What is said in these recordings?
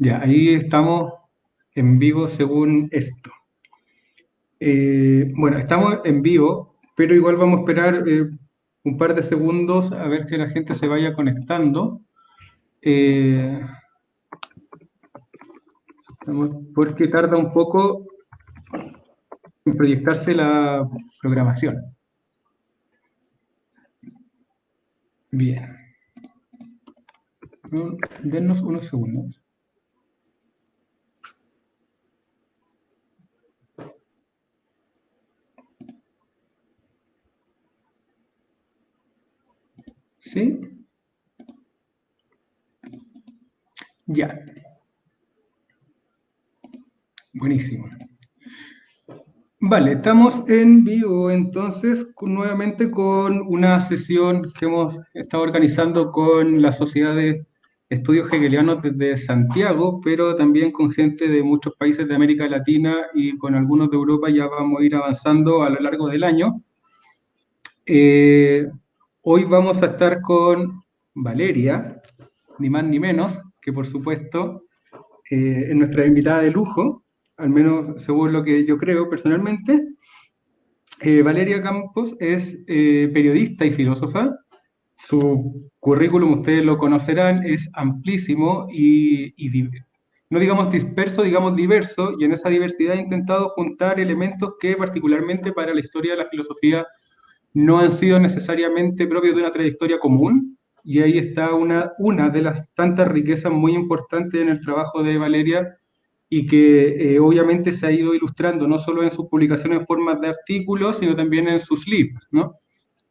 Ya, ahí estamos en vivo según esto. Bueno, estamos en vivo, pero igual vamos a esperar un par de segundos a ver que la gente se vaya conectando. Eh, Porque tarda un poco en proyectarse la programación. Bien. Dennos unos segundos. ¿Sí? Ya. Buenísimo. Vale, estamos en vivo entonces nuevamente con una sesión que hemos estado organizando con la Sociedad de Estudios Hegelianos desde Santiago, pero también con gente de muchos países de América Latina y con algunos de Europa. Ya vamos a ir avanzando a lo largo del año. Hoy vamos a estar con Valeria, ni más ni menos, que por supuesto es nuestra invitada de lujo, al menos según lo que yo creo personalmente. Valeria Campos es periodista y filósofa. Su currículum, ustedes lo conocerán, es amplísimo y no digamos disperso, digamos diverso, y en esa diversidad ha intentado juntar elementos que particularmente para la historia de la filosofía no han sido necesariamente propios de una trayectoria común, y ahí está una de las tantas riquezas muy importantes en el trabajo de Valeria y que obviamente se ha ido ilustrando no solo en sus publicaciones en forma de artículos, sino también en sus libros, ¿no?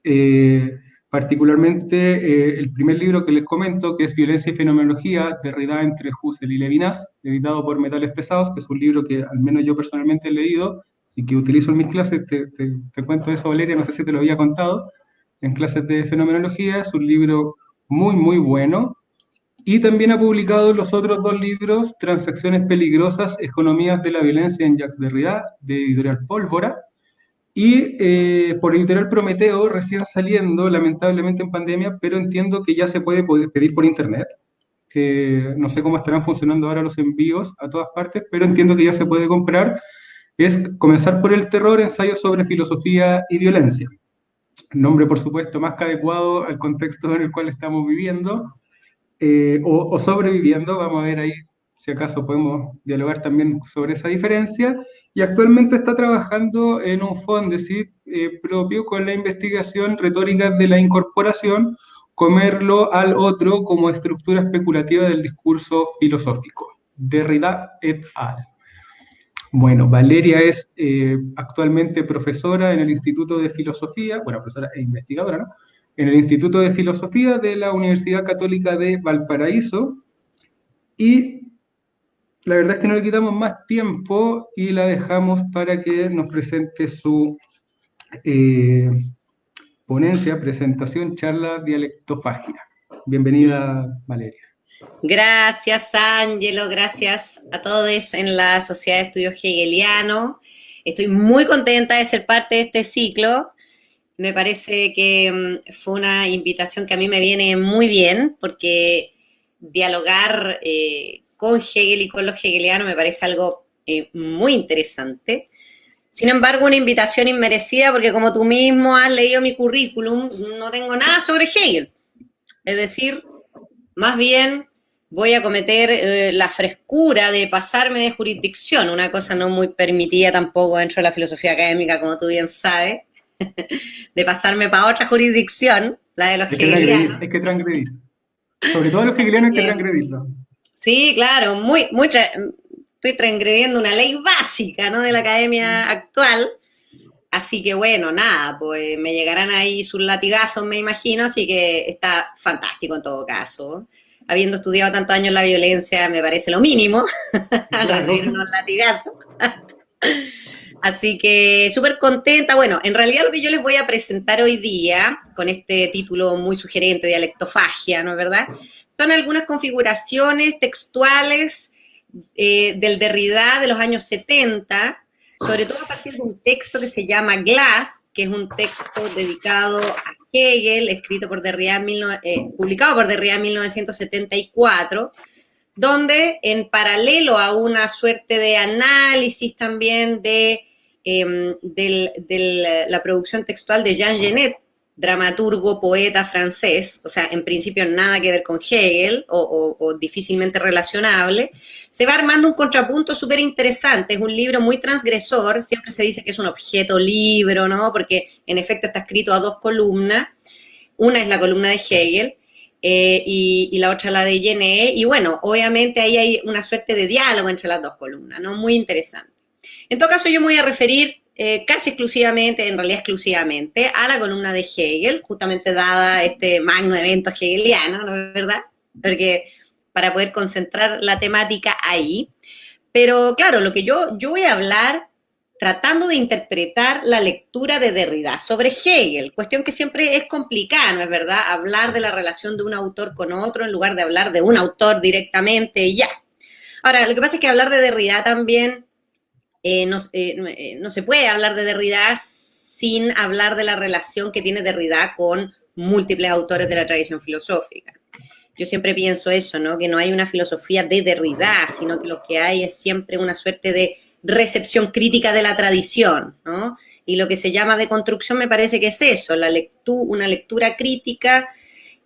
Eh, Particularmente el primer libro que les comento, que es Violencia y Fenomenología, Derrida entre Husserl y Levinas, editado por Metales Pesados, que es un libro que al menos yo personalmente he leído y que utilizo en mis clases. Te cuento eso, Valeria, no sé si te lo había contado, en clases de fenomenología. Es un libro muy, muy bueno. Y también ha publicado los otros dos libros, Transacciones Peligrosas, Economías de la Violencia en Jacques Derrida, de Editorial Pólvora, y por Editorial Prometeo, recién saliendo, lamentablemente en pandemia, pero entiendo que ya se puede pedir por internet. No sé cómo estarán funcionando ahora los envíos a todas partes, pero entiendo que ya se puede comprar. Es Comenzar por el terror, ensayos sobre filosofía y violencia. Nombre, por supuesto, más que adecuado al contexto en el cual estamos viviendo, o sobreviviendo. Vamos a ver ahí si acaso podemos dialogar también sobre esa diferencia. Y actualmente está trabajando en un Fondesit propio con la investigación retórica de la incorporación, comerlo al otro como estructura especulativa del discurso filosófico. Derrida et al. Bueno, Valeria es actualmente profesora en el Instituto de Filosofía, bueno, profesora e investigadora, ¿no? En el Instituto de Filosofía de la Universidad Católica de Valparaíso, y la verdad es que no le quitamos más tiempo y la dejamos para que nos presente su eh, ponencia, presentación, charla, dialectofagia. Bienvenida, Valeria. Gracias, Ángelo, gracias a todos en la Sociedad de Estudios Hegelianos. Estoy muy contenta de ser parte de este ciclo. Me parece que fue una invitación que a mí me viene muy bien, porque dialogar con Hegel y con los hegelianos me parece algo muy interesante. Sin embargo, una invitación inmerecida, porque como tú mismo has leído mi currículum, no tengo nada sobre Hegel. Es decir, más bien voy a cometer la frescura de pasarme de jurisdicción, una cosa no muy permitida tampoco dentro de la filosofía académica, como tú bien sabes, de pasarme para otra jurisdicción, la de los hegelianos. Hay que transgredir. Sobre todo los hegelianos hay que transgredirlo. Sí, claro, estoy transgrediendo una ley básica, ¿no?, de la academia actual. Así que bueno, nada, pues me llegarán ahí sus latigazos, me imagino, así que está fantástico en todo caso. Habiendo estudiado tantos años la violencia, me parece lo mínimo, recibir Claro. unos latigazos. Así que súper contenta. Bueno, en realidad lo que yo les voy a presentar hoy día, con este título muy sugerente, dialectofagia, ¿no es verdad?, son algunas configuraciones textuales del Derrida de los años 70, sobre todo a partir de un texto que se llama Glass, que es un texto dedicado a Hegel, escrito por Derrida, publicado por Derrida en 1974, donde en paralelo a una suerte de análisis también de la producción textual de Jean Genet, dramaturgo, poeta francés, o sea, en principio nada que ver con Hegel o difícilmente relacionable, se va armando un contrapunto súper interesante. Es un libro muy transgresor, siempre se dice que es un objeto libro, ¿no? Porque en efecto está escrito a dos columnas. Una es la columna de Hegel y la otra la de Genet, y bueno, obviamente ahí hay una suerte de diálogo entre las dos columnas, ¿no? Muy interesante. En todo caso, yo me voy a referir casi exclusivamente, en realidad exclusivamente, a la columna de Hegel, justamente dada este magno evento hegeliano, ¿no es verdad? Porque para poder concentrar la temática ahí. Pero claro, lo que yo voy a hablar tratando de interpretar la lectura de Derrida sobre Hegel, cuestión que siempre es complicada, ¿no es verdad? Hablar de la relación de un autor con otro en lugar de hablar de un autor directamente y ya. Ahora, lo que pasa es que hablar de Derrida también no se puede hablar de Derrida sin hablar de la relación que tiene Derrida con múltiples autores de la tradición filosófica. Yo siempre pienso eso, ¿no? Que no hay una filosofía de Derrida, sino que lo que hay es siempre una suerte de recepción crítica de la tradición, ¿no? Y lo que se llama deconstrucción me parece que es eso, una lectura crítica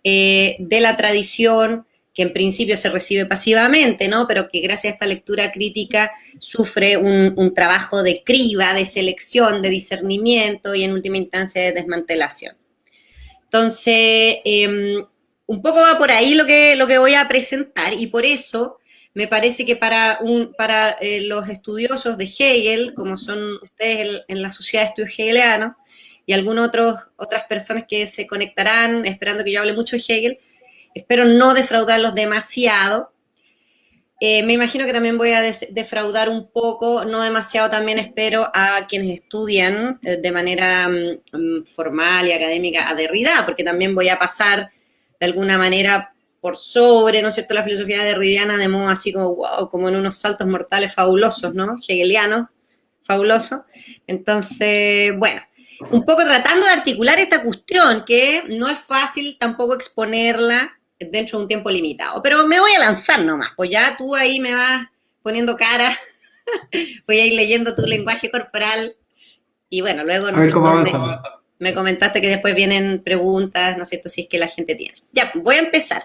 de la tradición, que en principio se recibe pasivamente, ¿no? Pero que gracias a esta lectura crítica sufre un trabajo de criba, de selección, de discernimiento y en última instancia de desmantelación. Entonces, un poco va por ahí lo que voy a presentar y por eso me parece que para los estudiosos de Hegel, como son ustedes en la Sociedad de Estudios Hegelianos, y algunas otras personas que se conectarán esperando que yo hable mucho de Hegel, espero no defraudarlos demasiado. Me imagino que también voy a defraudar un poco, no demasiado también espero, a quienes estudian de manera formal y académica a Derrida, porque también voy a pasar de alguna manera por sobre, ¿no es cierto?, la filosofía derridiana de modo así como, wow, como en unos saltos mortales fabulosos, ¿no?, hegelianos, fabulosos. Entonces, bueno, un poco tratando de articular esta cuestión, que no es fácil tampoco exponerla dentro de un tiempo limitado. Pero me voy a lanzar nomás, pues ya tú ahí me vas poniendo cara, voy a ir leyendo tu lenguaje corporal y bueno, luego, ¿no es cierto?, me comentaste que después vienen preguntas, ¿no es cierto?, si es que la gente tiene. Ya, voy a empezar.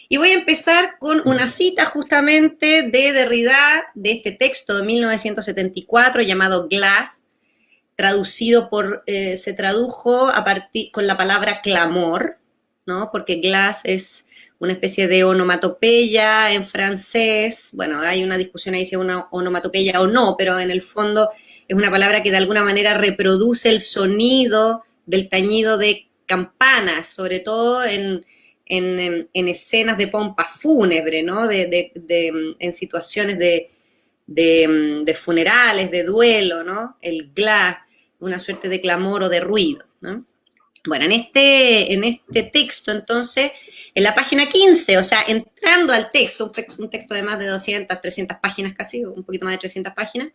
Y voy a empezar con una cita justamente de Derrida, de este texto de 1974 llamado Glass, se tradujo con la palabra clamor, ¿no? Porque glace es una especie de onomatopeya en francés. Bueno, hay una discusión ahí si es una onomatopeya o no, pero en el fondo es una palabra que de alguna manera reproduce el sonido del tañido de campanas, sobre todo en escenas de pompa fúnebre, ¿no? En situaciones de funerales, de duelo, ¿no? El glace, una suerte de clamor o de ruido, ¿no? Bueno, en este texto, entonces, en la página 15, o sea, entrando al texto, un texto de más de 200, 300 páginas casi, un poquito más de 300 páginas,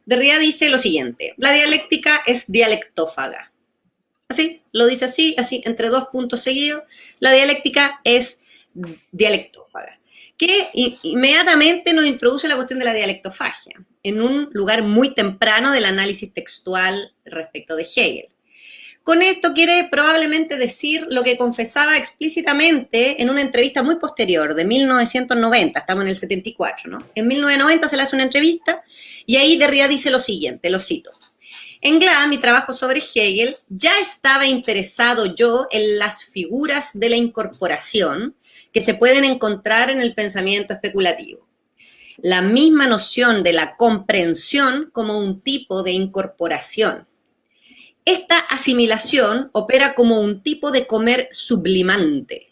Derrida dice lo siguiente: la dialéctica es dialectófaga. Así, lo dice así, entre dos puntos seguidos, la dialéctica es dialectófaga, que inmediatamente nos introduce la cuestión de la dialectofagia, en un lugar muy temprano del análisis textual respecto de Hegel. Con esto quiere probablemente decir lo que confesaba explícitamente en una entrevista muy posterior, de 1990, estamos en el 74, ¿no? En 1990 se le hace una entrevista y ahí Derrida dice lo siguiente, lo cito: en Glass, mi trabajo sobre Hegel, ya estaba interesado yo en las figuras de la incorporación que se pueden encontrar en el pensamiento especulativo. La misma noción de la comprensión como un tipo de incorporación. Esta asimilación opera como un tipo de comer sublimante.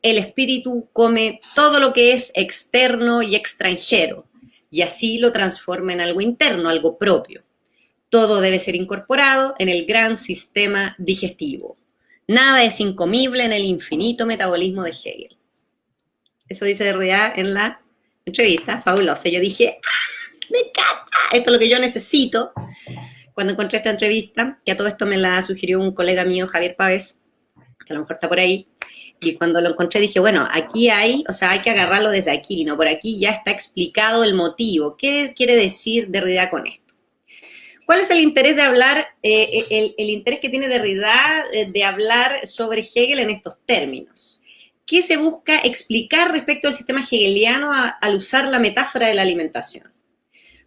El espíritu come todo lo que es externo y extranjero, y así lo transforma en algo interno, algo propio. Todo debe ser incorporado en el gran sistema digestivo. Nada es incomible en el infinito metabolismo de Hegel. Eso dice Derrida en la entrevista, fabuloso. Yo dije, ¡ah, me encanta! Esto es lo que yo necesito. Cuando encontré esta entrevista, que a todo esto me la sugirió un colega mío, Javier Pávez, que a lo mejor está por ahí, y cuando lo encontré dije, bueno, aquí hay, o sea, hay que agarrarlo desde aquí, ¿no? Por aquí ya está explicado el motivo. ¿Qué quiere decir Derrida con esto? ¿Cuál es el interés de hablar, el interés que tiene Derrida de hablar sobre Hegel en estos términos? ¿Qué se busca explicar respecto al sistema hegeliano al usar la metáfora de la alimentación?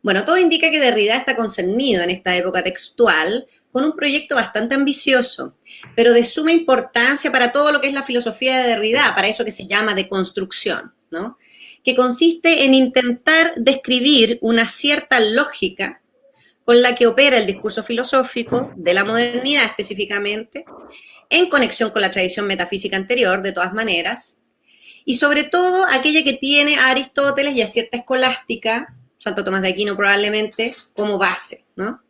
Bueno, todo indica que Derrida está concernido en esta época textual con un proyecto bastante ambicioso, pero de suma importancia para todo lo que es la filosofía de Derrida, para eso que se llama deconstrucción, ¿no? Que consiste en intentar describir una cierta lógica con la que opera el discurso filosófico de la modernidad específicamente, en conexión con la tradición metafísica anterior, de todas maneras, y sobre todo aquella que tiene a Aristóteles y a cierta escolástica, Santo Tomás de Aquino probablemente, como base, ¿no?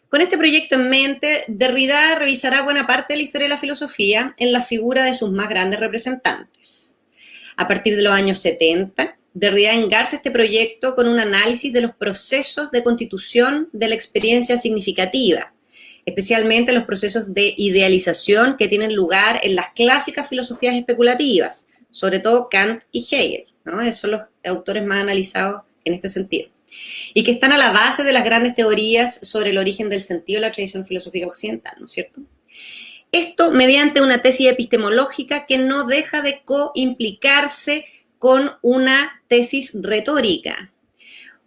Con este proyecto en mente, Derrida revisará buena parte de la historia de la filosofía en la figura de sus más grandes representantes. A partir de los años 70, Derrida engarza este proyecto con un análisis de los procesos de constitución de la experiencia significativa, especialmente los procesos de idealización que tienen lugar en las clásicas filosofías especulativas, sobre todo Kant y Hegel, ¿no? Esos son los autores más analizados en este sentido, y que están a la base de las grandes teorías sobre el origen del sentido de la tradición filosófica occidental, ¿no es cierto? Esto mediante una tesis epistemológica que no deja de coimplicarse con una tesis retórica,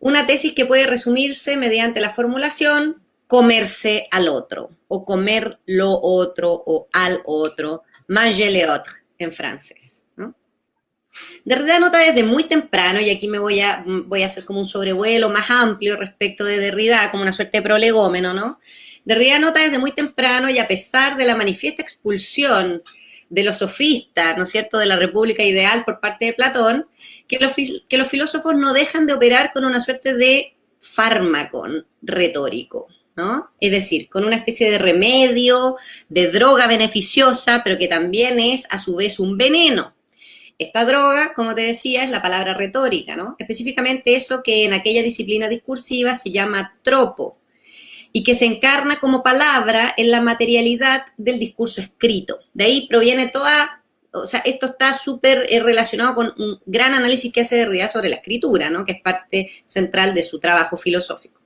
una tesis que puede resumirse mediante la formulación comerse al otro, o comer lo otro, o al otro, manger l'autre en francés. Derrida nota desde muy temprano, y aquí me voy a hacer como un sobrevuelo más amplio respecto de Derrida, como una suerte de prolegómeno, ¿no? Derrida nota desde muy temprano, y a pesar de la manifiesta expulsión de los sofistas, ¿no es cierto?, de la República Ideal por parte de Platón, que los filósofos no dejan de operar con una suerte de fármaco retórico, ¿no? Es decir, con una especie de remedio, de droga beneficiosa, pero que también es a su vez un veneno. Esta droga, como te decía, es la palabra retórica, ¿no? Específicamente eso que en aquella disciplina discursiva se llama tropo, y que se encarna como palabra en la materialidad del discurso escrito. De ahí proviene toda, o sea, esto está súper relacionado con un gran análisis que hace Derrida sobre la escritura, ¿no? Que es parte central de su trabajo filosófico.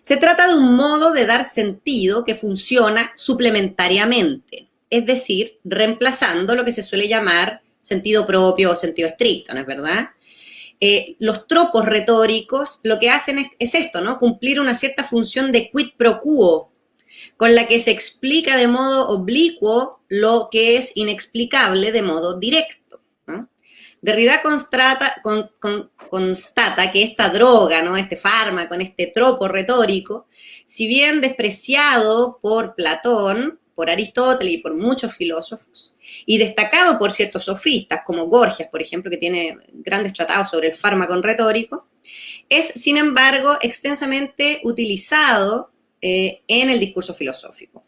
Se trata de un modo de dar sentido que funciona suplementariamente, es decir, reemplazando lo que se suele llamar sentido propio o sentido estricto, ¿no es verdad? Los tropos retóricos lo que hacen es esto, ¿no? Cumplir una cierta función de quid pro quo, con la que se explica de modo oblicuo lo que es inexplicable de modo directo, ¿no? Derrida constata que esta droga, ¿no?, este fármaco, este tropo retórico, si bien despreciado por Platón, por Aristóteles y por muchos filósofos, y destacado por ciertos sofistas, como Gorgias, por ejemplo, que tiene grandes tratados sobre el fármaco retórico, es, sin embargo, extensamente utilizado en el discurso filosófico.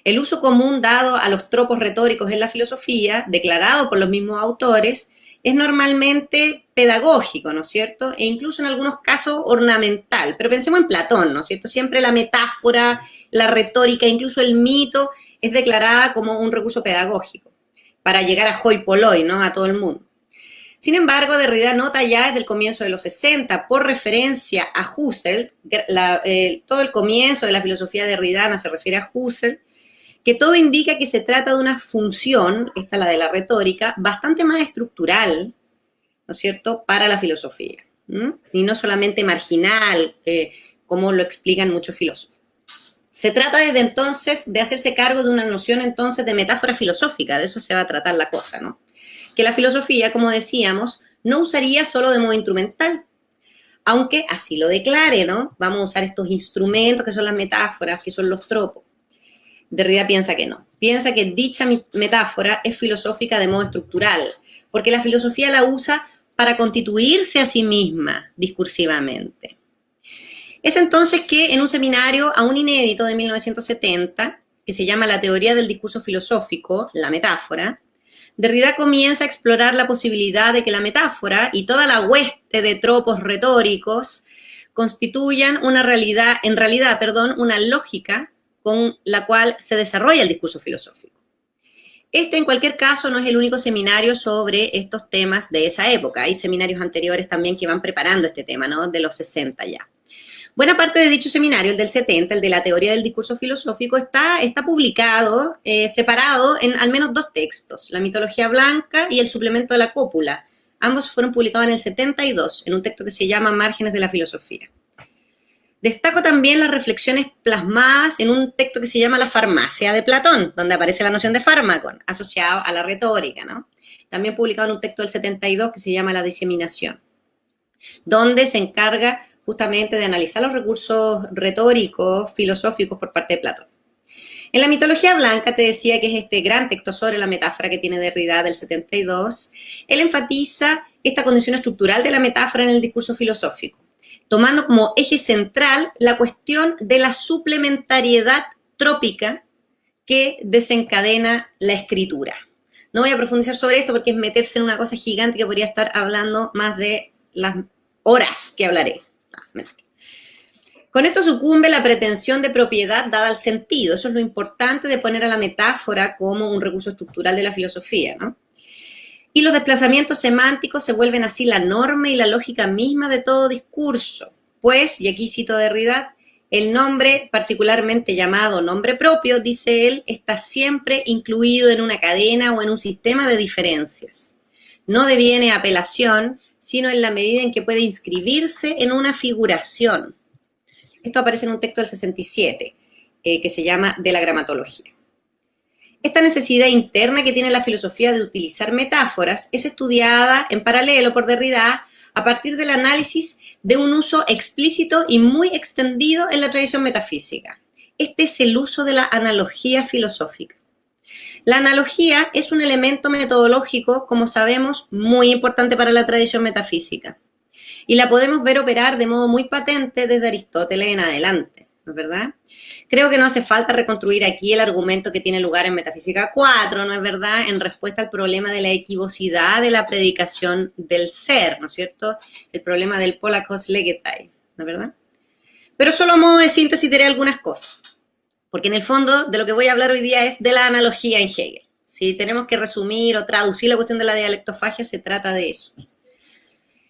El uso común dado a los tropos retóricos en la filosofía, declarado por los mismos autores, es normalmente pedagógico, ¿no es cierto? E incluso en algunos casos ornamental. Pero pensemos en Platón, ¿no es cierto? Siempre la metáfora, la retórica, incluso el mito, es declarada como un recurso pedagógico para llegar a hoi polloi, ¿no?, a todo el mundo. Sin embargo, Derrida nota ya desde el comienzo de los 60, por referencia a Husserl, todo el comienzo de la filosofía derridana se refiere a Husserl, que todo indica que se trata de una función, esta la de la retórica, bastante más estructural, ¿no es cierto?, para la filosofía, y no solamente marginal, como lo explican muchos filósofos. Se trata desde entonces de hacerse cargo de una noción entonces de metáfora filosófica, de eso se va a tratar la cosa, ¿no? Que la filosofía, como decíamos, no usaría solo de modo instrumental, aunque así lo declare, ¿no? Vamos a usar estos instrumentos que son las metáforas, que son los tropos. Derrida piensa que no. Piensa que dicha metáfora es filosófica de modo estructural, porque la filosofía la usa para constituirse a sí misma discursivamente. Es entonces que en un seminario aún inédito de 1970, que se llama La teoría del discurso filosófico, la metáfora, Derrida comienza a explorar la posibilidad de que la metáfora y toda la hueste de tropos retóricos constituyan una lógica con la cual se desarrolla el discurso filosófico. Este, en cualquier caso, no es el único seminario sobre estos temas de esa época. Hay seminarios anteriores también que van preparando este tema, ¿no? De los 60 ya. Buena parte de dicho seminario, el del 70, el de la teoría del discurso filosófico, está publicado, separado en al menos 2 textos, La mitología blanca y el suplemento de la cópula. Ambos fueron publicados en el 72, en un texto que se llama Márgenes de la filosofía. Destaco también las reflexiones plasmadas en un texto que se llama La farmacia de Platón, donde aparece la noción de fármaco, asociado a la retórica, ¿no? También publicado en un texto del 72 que se llama La diseminación, donde se encarga justamente de analizar los recursos retóricos, filosóficos por parte de Platón. En la mitología blanca, te decía que es este gran texto sobre la metáfora que tiene Derrida del 72, él enfatiza esta condición estructural de la metáfora en el discurso filosófico, tomando como eje central la cuestión de la suplementariedad trópica que desencadena la escritura. No voy a profundizar sobre esto porque es meterse en una cosa gigante que podría estar hablando más de las horas que hablaré. Con esto sucumbe la pretensión de propiedad dada al sentido. Eso es lo importante de poner a la metáfora como un recurso estructural de la filosofía, ¿no? Y los desplazamientos semánticos se vuelven así la norma y la lógica misma de todo discurso. Pues, y aquí cito a Derrida, el nombre particularmente llamado nombre propio, dice él, está siempre incluido en una cadena o en un sistema de diferencias. No deviene apelación, sino en la medida en que puede inscribirse en una figuración. Esto aparece en un texto del 67, que se llama De la gramatología. Esta necesidad interna que tiene la filosofía de utilizar metáforas es estudiada en paralelo por Derrida a partir del análisis de un uso explícito y muy extendido en la tradición metafísica. Este es el uso de la analogía filosófica. La analogía es un elemento metodológico, como sabemos, muy importante para la tradición metafísica. Y la podemos ver operar de modo muy patente desde Aristóteles en adelante, ¿no es verdad? Creo que no hace falta reconstruir aquí el argumento que tiene lugar en Metafísica 4, ¿no es verdad?, en respuesta al problema de la equivocidad de la predicación del ser, ¿no es cierto?, el problema del polakos legetai, ¿no es verdad? Pero solo a modo de síntesis diré algunas cosas, porque en el fondo de lo que voy a hablar hoy día es de la analogía en Hegel. Si tenemos que resumir o traducir la cuestión de la dialectofagia, se trata de eso.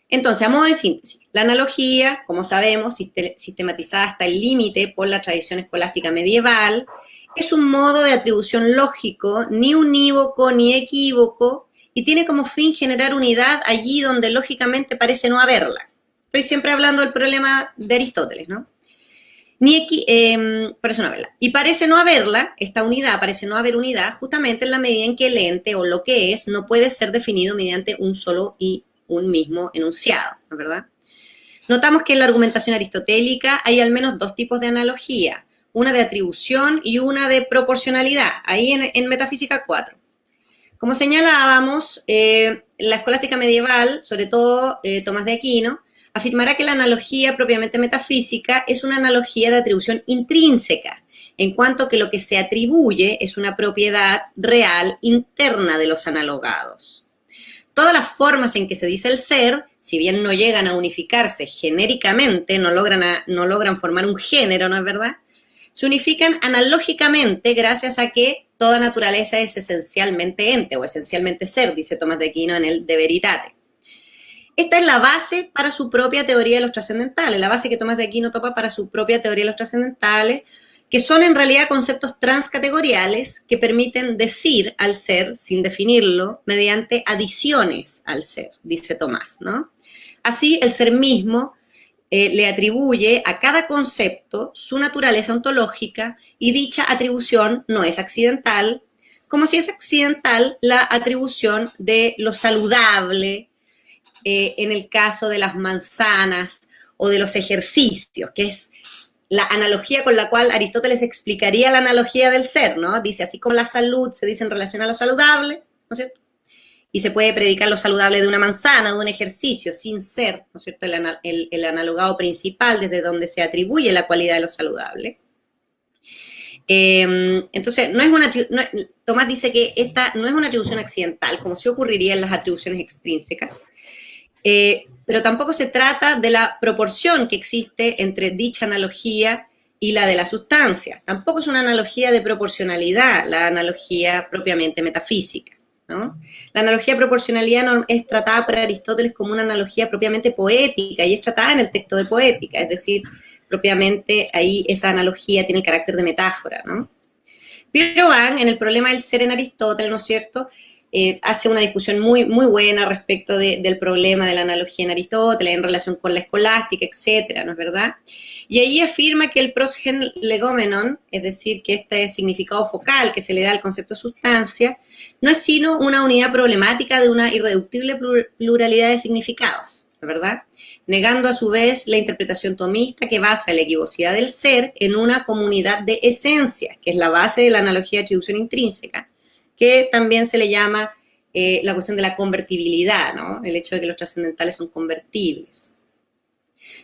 Entonces, a modo de síntesis, la analogía, como sabemos, sistematizada hasta el límite por la tradición escolástica medieval, es un modo de atribución lógico, ni unívoco ni equívoco, y tiene como fin generar unidad allí donde lógicamente parece no haberla. Estoy siempre hablando del problema de Aristóteles, ¿no? Parece no haberla. Y parece no haberla, esta unidad, parece no haber unidad, justamente en la medida en que el ente o lo que es no puede ser definido mediante un solo y un mismo enunciado, ¿no es verdad? Notamos que en la argumentación aristotélica hay al menos 2 tipos de analogía, una de atribución y una de proporcionalidad, ahí en Metafísica 4. Como señalábamos, la escolástica medieval, sobre todo Tomás de Aquino, afirmará que la analogía propiamente metafísica es una analogía de atribución intrínseca, en cuanto que lo que se atribuye es una propiedad real interna de los analogados. Todas las formas en que se dice el ser, si bien no llegan a unificarse genéricamente, no logran formar un género, ¿no es verdad?, se unifican analógicamente gracias a que toda naturaleza es esencialmente ente o esencialmente ser, dice Tomás de Aquino en el De Veritate. Esta es la base para su propia teoría de los trascendentales, la base que Tomás de Aquino topa para su propia teoría de los trascendentales, que son en realidad conceptos transcategoriales que permiten decir al ser, sin definirlo, mediante adiciones al ser, dice Tomás, ¿no? Así, el ser mismo le atribuye a cada concepto su naturaleza ontológica y dicha atribución no es accidental, como si es accidental la atribución de lo saludable en el caso de las manzanas o de los ejercicios, que es la analogía con la cual Aristóteles explicaría la analogía del ser, ¿no? Dice, así como la salud se dice en relación a lo saludable, ¿no es cierto?, y se puede predicar lo saludable de una manzana, de un ejercicio, sin ser, ¿no es cierto?, el analogado principal desde donde se atribuye la cualidad de lo saludable. Entonces, Tomás dice que esta no es una atribución accidental, como sí ocurriría en las atribuciones extrínsecas, pero tampoco se trata de la proporción que existe entre dicha analogía y la de la sustancia. Tampoco es una analogía de proporcionalidad, la analogía propiamente metafísica, ¿no? La analogía de proporcionalidad es tratada por Aristóteles como una analogía propiamente poética y es tratada en el texto de Poética, es decir, propiamente ahí esa analogía tiene el carácter de metáfora, ¿no? Pero Van, en el problema del ser en Aristóteles, ¿no es cierto?, hace una discusión muy, muy buena respecto del problema de la analogía en Aristóteles, en relación con la escolástica, etcétera, ¿no es verdad? Y ahí afirma que el prosgen legomenon, es decir, que este significado focal que se le da al concepto de sustancia, no es sino una unidad problemática de una irreductible pluralidad de significados, ¿no es verdad? Negando a su vez la interpretación tomista que basa la equivocidad del ser en una comunidad de esencias, que es la base de la analogía de atribución intrínseca, que también se le llama la cuestión de la convertibilidad, ¿no? El hecho de que los trascendentales son convertibles.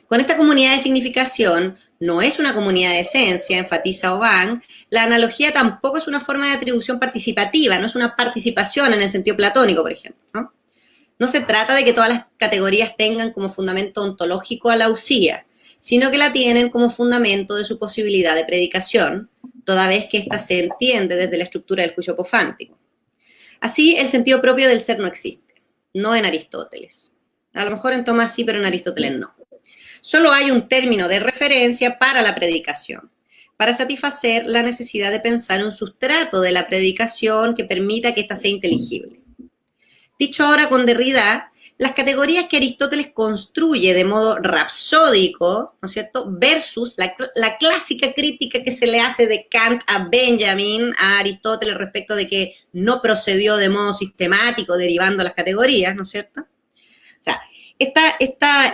Con esta comunidad de significación, no es una comunidad de esencia, enfatiza Oban, la analogía tampoco es una forma de atribución participativa, no es una participación en el sentido platónico, por ejemplo, ¿no? No se trata de que todas las categorías tengan como fundamento ontológico a la usía, sino que la tienen como fundamento de su posibilidad de predicación, toda vez que ésta se entiende desde la estructura del juicio apofántico. Así, el sentido propio del ser no existe, no en Aristóteles. A lo mejor en Tomás sí, pero en Aristóteles no. Solo hay un término de referencia para la predicación, para satisfacer la necesidad de pensar un sustrato de la predicación que permita que ésta sea inteligible. Dicho ahora con Derrida, las categorías que Aristóteles construye de modo rapsódico, ¿no es cierto?, versus la clásica crítica que se le hace de Kant a Benjamin, a Aristóteles respecto de que no procedió de modo sistemático derivando las categorías, ¿no es cierto? O sea, esta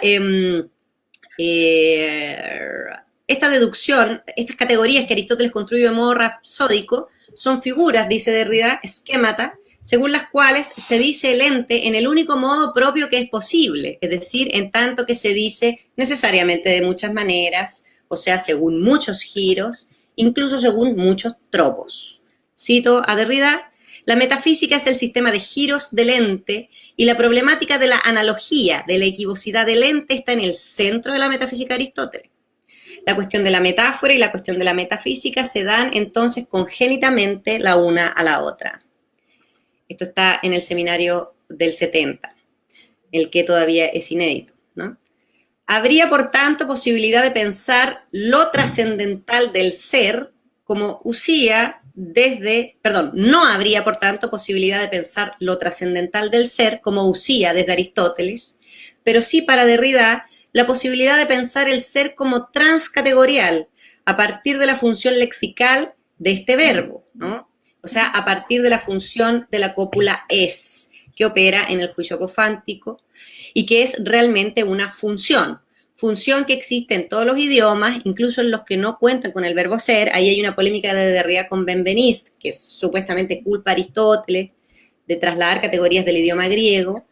deducción, estas categorías que Aristóteles construye de modo rapsódico, son figuras, dice Derrida, esquemata, según las cuales se dice el ente en el único modo propio que es posible, es decir, en tanto que se dice necesariamente de muchas maneras, o sea, según muchos giros, incluso según muchos tropos. Cito a Derrida: la metafísica es el sistema de giros del ente y la problemática de la analogía, de la equivocidad del ente está en el centro de la metafísica de Aristóteles. La cuestión de la metáfora y la cuestión de la metafísica se dan entonces congénitamente la una a la otra. Esto está en el seminario del 70, el que todavía es inédito, ¿no? Habría, por tanto, posibilidad de pensar lo trascendental del ser como usía no habría, por tanto, posibilidad de pensar lo trascendental del ser como usía desde Aristóteles, pero sí para Derrida la posibilidad de pensar el ser como transcategorial a partir de la función lexical de este verbo, ¿no? O sea, a partir de la función de la cópula es, que opera en el juicio apofántico y que es realmente una función que existe en todos los idiomas, incluso en los que no cuentan con el verbo ser. Ahí hay una polémica de Derrida con Benveniste, que supuestamente culpa a Aristóteles de trasladar categorías del idioma griego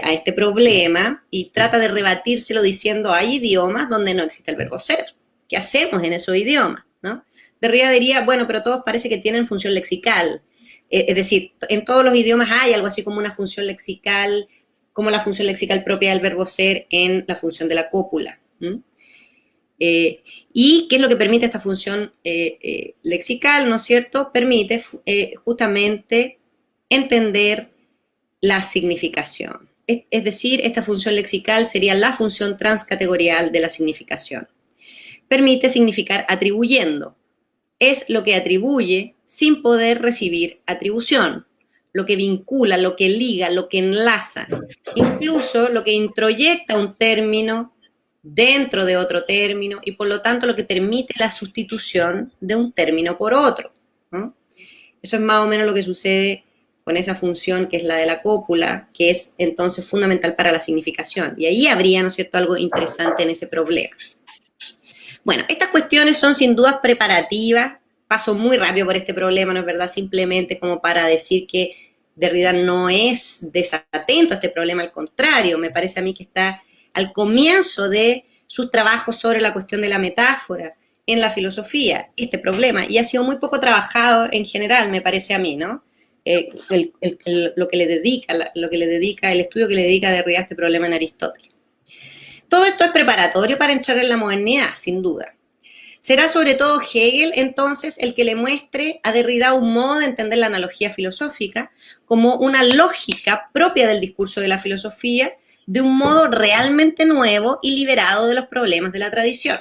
a este problema y trata de rebatírselo diciendo hay idiomas donde no existe el verbo ser. ¿Qué hacemos en esos idiomas? ¿No? Derrida diría, bueno, pero todos parece que tienen función lexical. Es decir, en todos los idiomas hay algo así como una función lexical, como la función lexical propia del verbo ser en la función de la cópula. ¿Y qué es lo que permite esta función lexical, no es cierto? Permite justamente entender la significación. Es decir, esta función lexical sería la función transcategorial de la significación. Permite significar atribuyendo. Es lo que atribuye sin poder recibir atribución, lo que vincula, lo que liga, lo que enlaza, incluso lo que introyecta un término dentro de otro término y por lo tanto lo que permite la sustitución de un término por otro, ¿no? Eso es más o menos lo que sucede con esa función que es la de la cópula, que es entonces fundamental para la significación. Y ahí habría, ¿no es cierto?, algo interesante en ese problema. Bueno, estas cuestiones son sin dudas preparativas. Paso muy rápido por este problema, ¿no es verdad? Simplemente como para decir que Derrida no es desatento a este problema, al contrario, me parece a mí que está al comienzo de sus trabajos sobre la cuestión de la metáfora en la filosofía, este problema, y ha sido muy poco trabajado en general, me parece a mí, ¿no? Lo que le dedica, el estudio que le dedica Derrida a este problema en Aristóteles. Todo esto es preparatorio para entrar en la modernidad, sin duda. Será sobre todo Hegel, entonces, el que le muestre a Derrida un modo de entender la analogía filosófica como una lógica propia del discurso de la filosofía, de un modo realmente nuevo y liberado de los problemas de la tradición.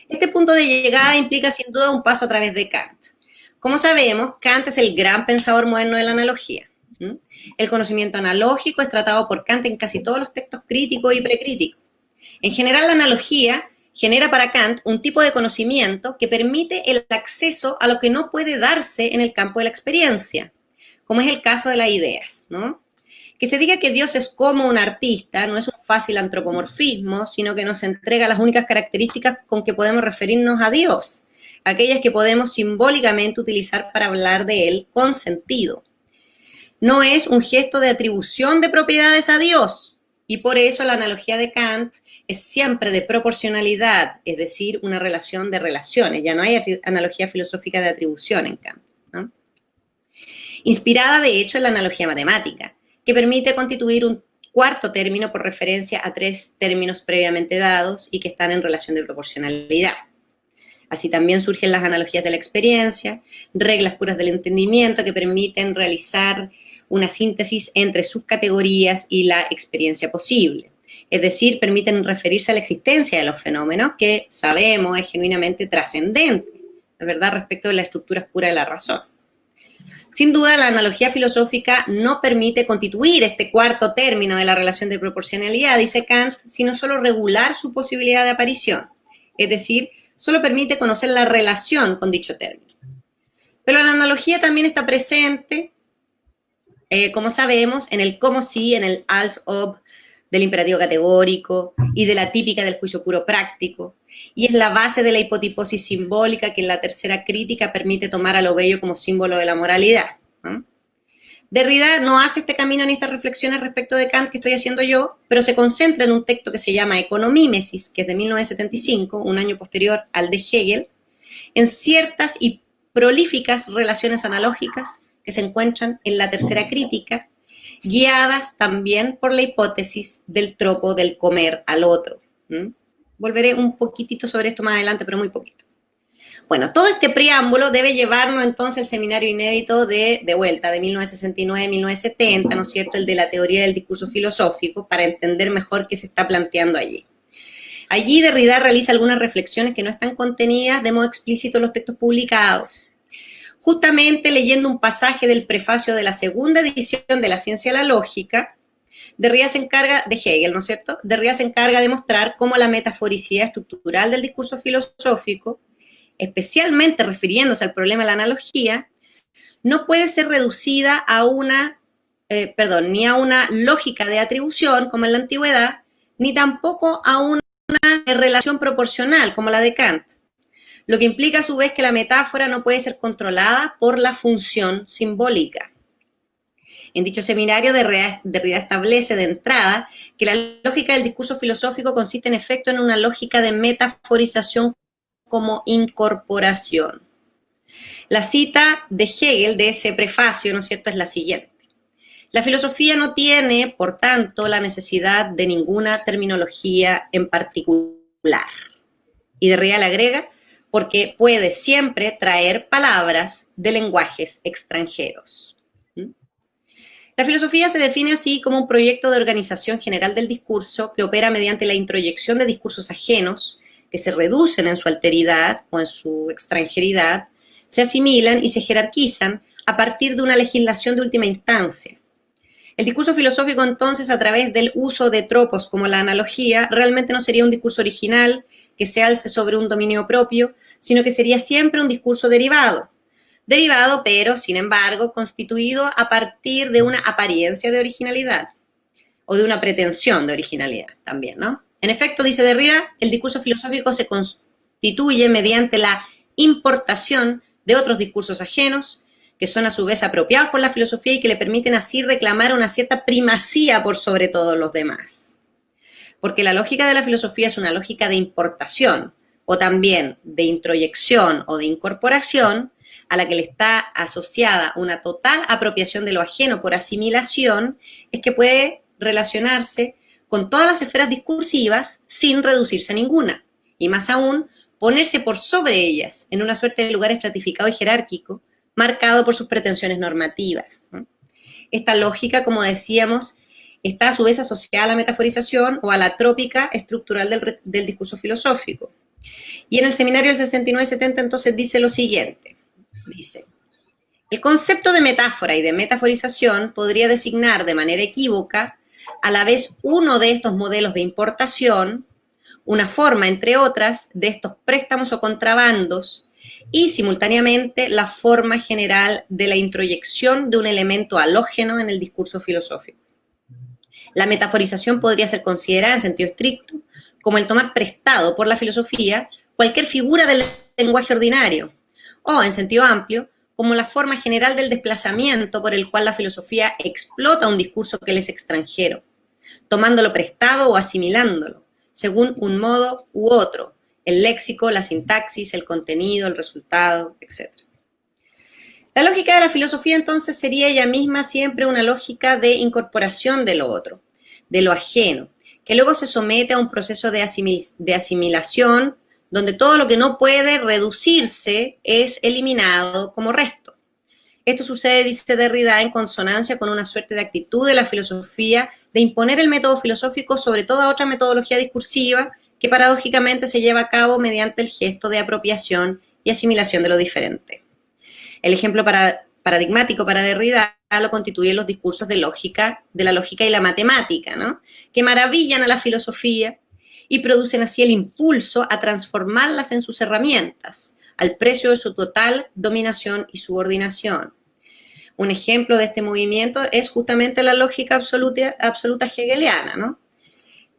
Este punto de llegada implica sin duda un paso a través de Kant. Como sabemos, Kant es el gran pensador moderno de la analogía. El conocimiento analógico es tratado por Kant en casi todos los textos críticos y precríticos. En general, la analogía genera para Kant un tipo de conocimiento que permite el acceso a lo que no puede darse en el campo de la experiencia, como es el caso de las ideas, ¿no? Que se diga que Dios es como un artista no es un fácil antropomorfismo, sino que nos entrega las únicas características con que podemos referirnos a Dios, aquellas que podemos simbólicamente utilizar para hablar de Él con sentido. No es un gesto de atribución de propiedades a Dios, y por eso la analogía de Kant es siempre de proporcionalidad, es decir, una relación de relaciones. Ya no hay analogía filosófica de atribución en Kant, ¿no? Inspirada, de hecho, en la analogía matemática, que permite constituir un cuarto término por referencia a tres términos previamente dados y que están en relación de proporcionalidad. Así también surgen las analogías de la experiencia, reglas puras del entendimiento que permiten realizar una síntesis entre sus categorías y la experiencia posible. Es decir, permiten referirse a la existencia de los fenómenos que sabemos es genuinamente trascendente, la verdad, respecto de las estructuras puras de la razón. Sin duda, la analogía filosófica no permite constituir este cuarto término de la relación de proporcionalidad, dice Kant, sino solo regular su posibilidad de aparición. Es decir, solo permite conocer la relación con dicho término. Pero la analogía también está presente, como sabemos, en el como si, en el als ob del imperativo categórico y de la típica del juicio puro práctico, y es la base de la hipotiposis simbólica que en la tercera crítica permite tomar a lo bello como símbolo de la moralidad, ¿no? Derrida no hace este camino ni estas reflexiones respecto de Kant que estoy haciendo yo, pero se concentra en un texto que se llama Economímesis, que es de 1975, un año posterior al de Hegel, en ciertas y prolíficas relaciones analógicas que se encuentran en la tercera crítica, guiadas también por la hipótesis del tropo del comer al otro. Volveré un poquitito sobre esto más adelante, pero muy poquito. Bueno, todo este preámbulo debe llevarnos entonces al seminario inédito de vuelta, de 1969-1970, ¿no es cierto?, el de la teoría del discurso filosófico, para entender mejor qué se está planteando allí. Allí Derrida realiza algunas reflexiones que no están contenidas de modo explícito en los textos publicados. Justamente leyendo un pasaje del prefacio de la segunda edición de La ciencia de la lógica, Derrida se encarga, de Hegel, ¿no es cierto?, Derrida se encarga de mostrar cómo la metaforicidad estructural del discurso filosófico, especialmente refiriéndose al problema de la analogía, no puede ser reducida a ni a una lógica de atribución, como en la antigüedad, ni tampoco a una relación proporcional, como la de Kant, lo que implica a su vez que la metáfora no puede ser controlada por la función simbólica. En dicho seminario, Derrida establece de entrada que la lógica del discurso filosófico consiste en efecto en una lógica de metaforización como incorporación. La cita de Hegel de ese prefacio, ¿no es cierto?, es la siguiente. La filosofía no tiene, por tanto, la necesidad de ninguna terminología en particular. Y Derrida le agrega, porque puede siempre traer palabras de lenguajes extranjeros. La filosofía se define así como un proyecto de organización general del discurso que opera mediante la introyección de discursos ajenos, que se reducen en su alteridad o en su extranjeridad, se asimilan y se jerarquizan a partir de una legislación de última instancia. El discurso filosófico, entonces, a través del uso de tropos como la analogía, realmente no sería un discurso original que se alce sobre un dominio propio, sino que sería siempre un discurso derivado, pero, sin embargo, constituido a partir de una apariencia de originalidad, o de una pretensión de originalidad también, ¿no? En efecto, dice Derrida, el discurso filosófico se constituye mediante la importación de otros discursos ajenos, que son a su vez apropiados por la filosofía y que le permiten así reclamar una cierta primacía por sobre todos los demás. Porque la lógica de la filosofía es una lógica de importación, o también de introyección o de incorporación, a la que le está asociada una total apropiación de lo ajeno por asimilación, es que puede relacionarse con todas las esferas discursivas sin reducirse a ninguna, y más aún ponerse por sobre ellas, en una suerte de lugar estratificado y jerárquico, marcado por sus pretensiones normativas, ¿no? Esta lógica, como decíamos, está a su vez asociada a la metaforización o a la trópica estructural del discurso filosófico. Y en el seminario del 69-70 entonces dice lo siguiente, dice: el concepto de metáfora y de metaforización podría designar de manera equívoca a la vez uno de estos modelos de importación, una forma, entre otras, de estos préstamos o contrabandos, y simultáneamente la forma general de la introyección de un elemento halógeno en el discurso filosófico. La metaforización podría ser considerada en sentido estricto como el tomar prestado por la filosofía cualquier figura del lenguaje ordinario, o en sentido amplio, como la forma general del desplazamiento por el cual la filosofía explota un discurso que le es extranjero, tomándolo prestado o asimilándolo, según un modo u otro, el léxico, la sintaxis, el contenido, el resultado, etc. La lógica de la filosofía entonces sería ella misma siempre una lógica de incorporación de lo otro, de lo ajeno, que luego se somete a un proceso de asimilación donde todo lo que no puede reducirse es eliminado como resto. Esto sucede, dice Derrida, en consonancia con una suerte de actitud de la filosofía de imponer el método filosófico sobre toda otra metodología discursiva que paradójicamente se lleva a cabo mediante el gesto de apropiación y asimilación de lo diferente. El ejemplo paradigmático para Derrida lo constituyen los discursos de la lógica y la matemática, ¿no?, que maravillan a la filosofía y producen así el impulso a transformarlas en sus herramientas, al precio de su total dominación y subordinación. Un ejemplo de este movimiento es justamente la lógica absoluta hegeliana, ¿no?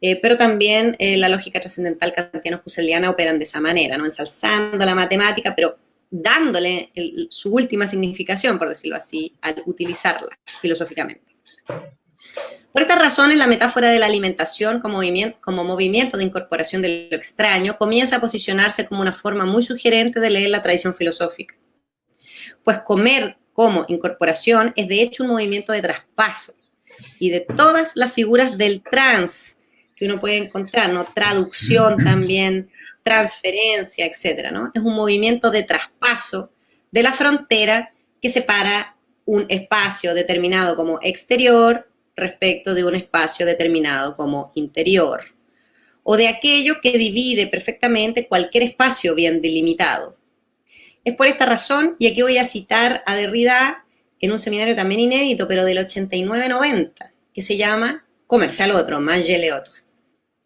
Pero también la lógica trascendental kantiano-husserliana operan de esa manera, ¿no?, ensalzando la matemática, pero dándole su última significación, por decirlo así, al utilizarla filosóficamente. Por estas razones, la metáfora de la alimentación como movimiento de incorporación de lo extraño comienza a posicionarse como una forma muy sugerente de leer la tradición filosófica. Pues comer como incorporación es de hecho un movimiento de traspaso, y de todas las figuras del trans que uno puede encontrar, ¿no?, traducción también, transferencia, etcétera, ¿no? Es un movimiento de traspaso de la frontera que separa un espacio determinado como exterior respecto de un espacio determinado como interior, o de aquello que divide perfectamente cualquier espacio bien delimitado. Es por esta razón, y aquí voy a citar a Derrida en un seminario también inédito, pero del 89-90, que se llama Comerse al otro, manger l'autre.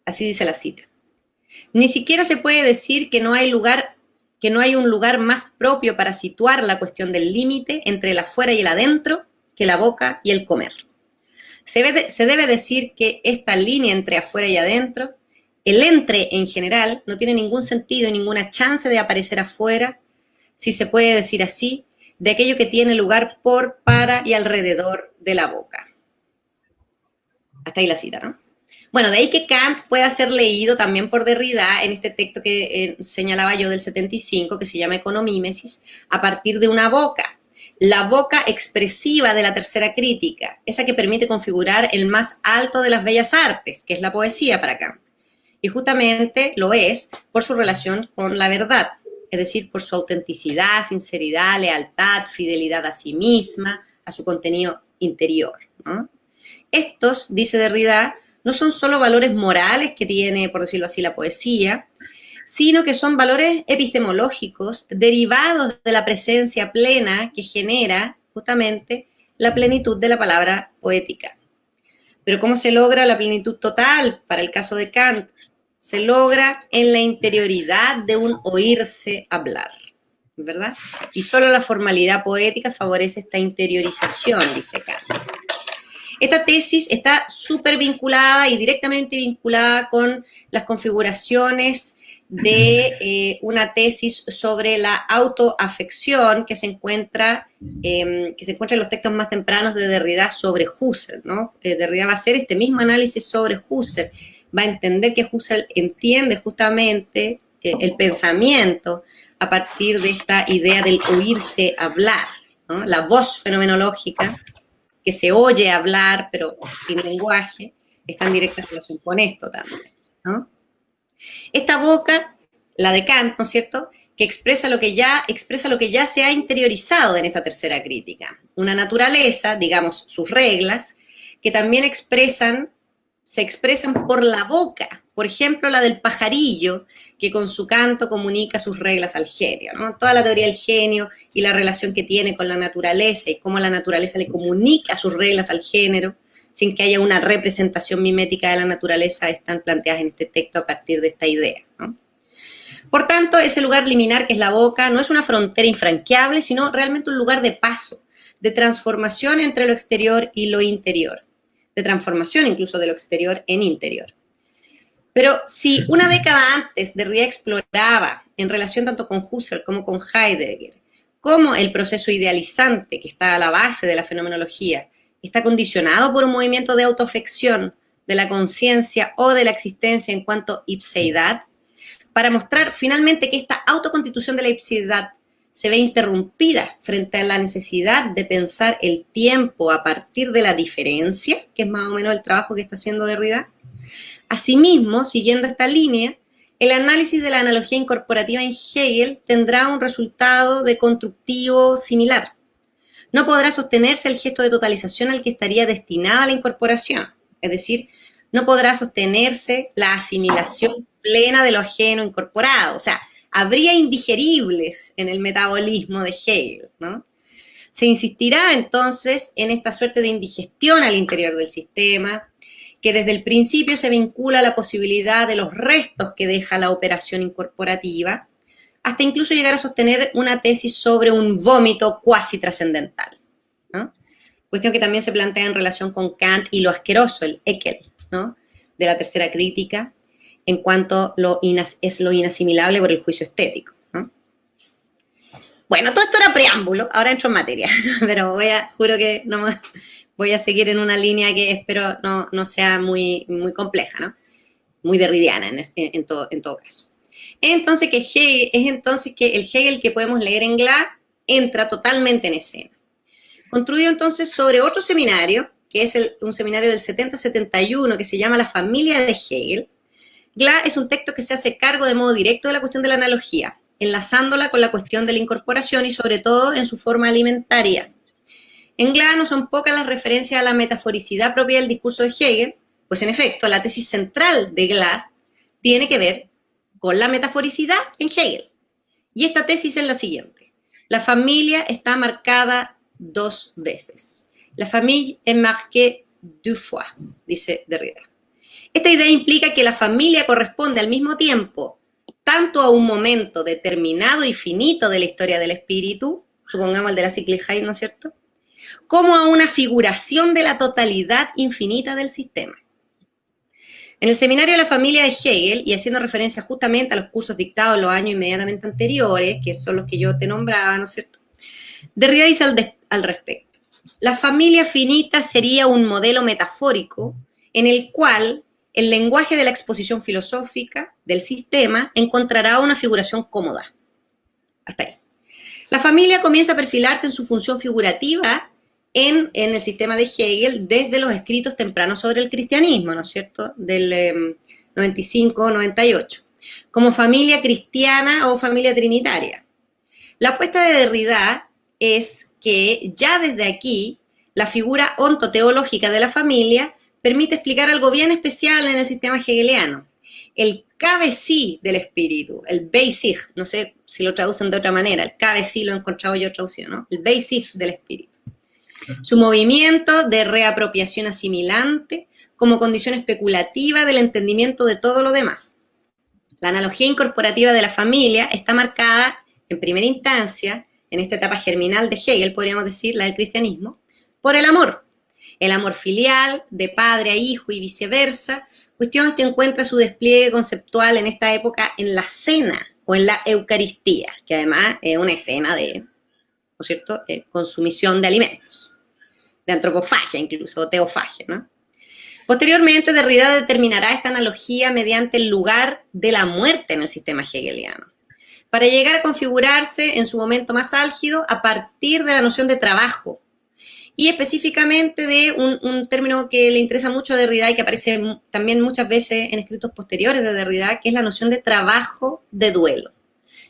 Así dice la cita. Ni siquiera se puede decir que no hay un lugar más propio para situar la cuestión del límite entre el afuera y el adentro que la boca y el comer. Se debe decir que esta línea entre afuera y adentro, el entre en general, no tiene ningún sentido y ninguna chance de aparecer afuera, si se puede decir así, de aquello que tiene lugar por, para y alrededor de la boca. Hasta ahí la cita, ¿no? Bueno, de ahí que Kant pueda ser leído también por Derrida en este texto que señalaba yo del 75, que se llama Economímesis, a partir de una boca. La boca expresiva de la tercera crítica, esa que permite configurar el más alto de las bellas artes, que es la poesía para Kant. Y justamente lo es por su relación con la verdad, es decir, por su autenticidad, sinceridad, lealtad, fidelidad a sí misma, a su contenido interior, ¿no? Estos, dice Derrida, no son solo valores morales que tiene, por decirlo así, la poesía, sino que son valores epistemológicos derivados de la presencia plena que genera justamente la plenitud de la palabra poética. Pero ¿cómo se logra la plenitud total para el caso de Kant? Se logra en la interioridad de un oírse hablar, ¿verdad? Y solo la formalidad poética favorece esta interiorización, dice Kant. Esta tesis está súper vinculada y directamente vinculada con las configuraciones de una tesis sobre la autoafección que se encuentra en los textos más tempranos de Derrida sobre Husserl, ¿no? Derrida va a hacer este mismo análisis sobre Husserl, va a entender que Husserl entiende justamente el pensamiento a partir de esta idea del oírse hablar, ¿no? La voz fenomenológica que se oye hablar, pero sin lenguaje, está en directa relación con esto también, ¿no? Esta boca la de Kant, ¿no es cierto?, que expresa lo que ya se ha interiorizado en esta tercera crítica. Una naturaleza, digamos, sus reglas, que también se expresan por la boca. Por ejemplo, la del pajarillo, que con su canto comunica sus reglas al genio, ¿no? Toda la teoría del genio y la relación que tiene con la naturaleza y cómo la naturaleza le comunica sus reglas al género, sin que haya una representación mimética de la naturaleza, están planteadas en este texto a partir de esta idea, ¿no? Por tanto, ese lugar liminar que es la boca no es una frontera infranqueable, sino realmente un lugar de paso, de transformación entre lo exterior y lo interior, de transformación incluso de lo exterior en interior. Pero si una década antes Derrida exploraba, en relación tanto con Husserl como con Heidegger, cómo el proceso idealizante que está a la base de la fenomenología está condicionado por un movimiento de autoafección de la conciencia o de la existencia en cuanto ipseidad, para mostrar finalmente que esta autoconstitución de la ipseidad se ve interrumpida frente a la necesidad de pensar el tiempo a partir de la diferencia, que es más o menos el trabajo que está haciendo Derrida. Asimismo, siguiendo esta línea, el análisis de la analogía incorporativa en Hegel tendrá un resultado de constructivo similar. No podrá sostenerse el gesto de totalización al que estaría destinada la incorporación, es decir, no podrá sostenerse la asimilación plena de lo ajeno incorporado, o sea, habría indigeribles en el metabolismo de Hegel, ¿no? Se insistirá entonces en esta suerte de indigestión al interior del sistema, que desde el principio se vincula a la posibilidad de los restos que deja la operación incorporativa, hasta incluso llegar a sostener una tesis sobre un vómito cuasi trascendental, ¿no? Cuestión que también se plantea en relación con Kant y lo asqueroso, el Ekel, ¿no?, de la tercera crítica, en cuanto es lo inasimilable por el juicio estético, ¿no? Bueno, todo esto era preámbulo, ahora entro en materia, pero juro que no voy a seguir en una línea que espero no sea muy compleja, ¿no? Muy derridiana en todo caso. Entonces que el Hegel que podemos leer en Glas entra totalmente en escena. Construido entonces sobre otro seminario, que es un seminario del 70-71 que se llama La familia de Hegel, Glas es un texto que se hace cargo de modo directo de la cuestión de la analogía, enlazándola con la cuestión de la incorporación y sobre todo en su forma alimentaria. En Glas no son pocas las referencias a la metaforicidad propia del discurso de Hegel, pues en efecto la tesis central de Glas tiene que ver con la metaforicidad en Hegel. Y esta tesis es la siguiente: la familia está marcada dos veces. La famille est marquée deux fois, dice Derrida. Esta idea implica que la familia corresponde al mismo tiempo tanto a un momento determinado y finito de la historia del espíritu, supongamos el de la Cyclichkeit, ¿no es cierto?, como a una figuración de la totalidad infinita del sistema. En el seminario de la familia de Hegel, y haciendo referencia justamente a los cursos dictados en los años inmediatamente anteriores, que son los que yo te nombraba, ¿no es cierto?, Derrida dice al respecto: la familia finita sería un modelo metafórico en el cual el lenguaje de la exposición filosófica del sistema encontrará una figuración cómoda. Hasta ahí. La familia comienza a perfilarse en su función figurativa en el sistema de Hegel desde los escritos tempranos sobre el cristianismo, ¿no es cierto?, del 95-98, como familia cristiana o familia trinitaria. La apuesta de Derrida es que ya desde aquí la figura ontoteológica de la familia permite explicar algo bien especial en el sistema hegeliano: el cabecí del espíritu, el Beisig, no sé si lo traducen de otra manera, el cabecí lo he encontrado yo traducido, ¿no?, el Beisig del espíritu. Su movimiento de reapropiación asimilante como condición especulativa del entendimiento de todo lo demás. La analogía incorporativa de la familia está marcada en primera instancia, en esta etapa germinal de Hegel, podríamos decir, la del cristianismo, por el amor filial, de padre a hijo y viceversa, cuestión que encuentra su despliegue conceptual en esta época en la cena o en la Eucaristía, que además es una escena de, ¿no es cierto?, consumición de alimentos, de antropofagia incluso, o teofagia, ¿no? Posteriormente, Derrida determinará esta analogía mediante el lugar de la muerte en el sistema hegeliano, para llegar a configurarse en su momento más álgido a partir de la noción de trabajo, y específicamente de un término que le interesa mucho a Derrida y que aparece también muchas veces en escritos posteriores de Derrida, que es la noción de trabajo de duelo,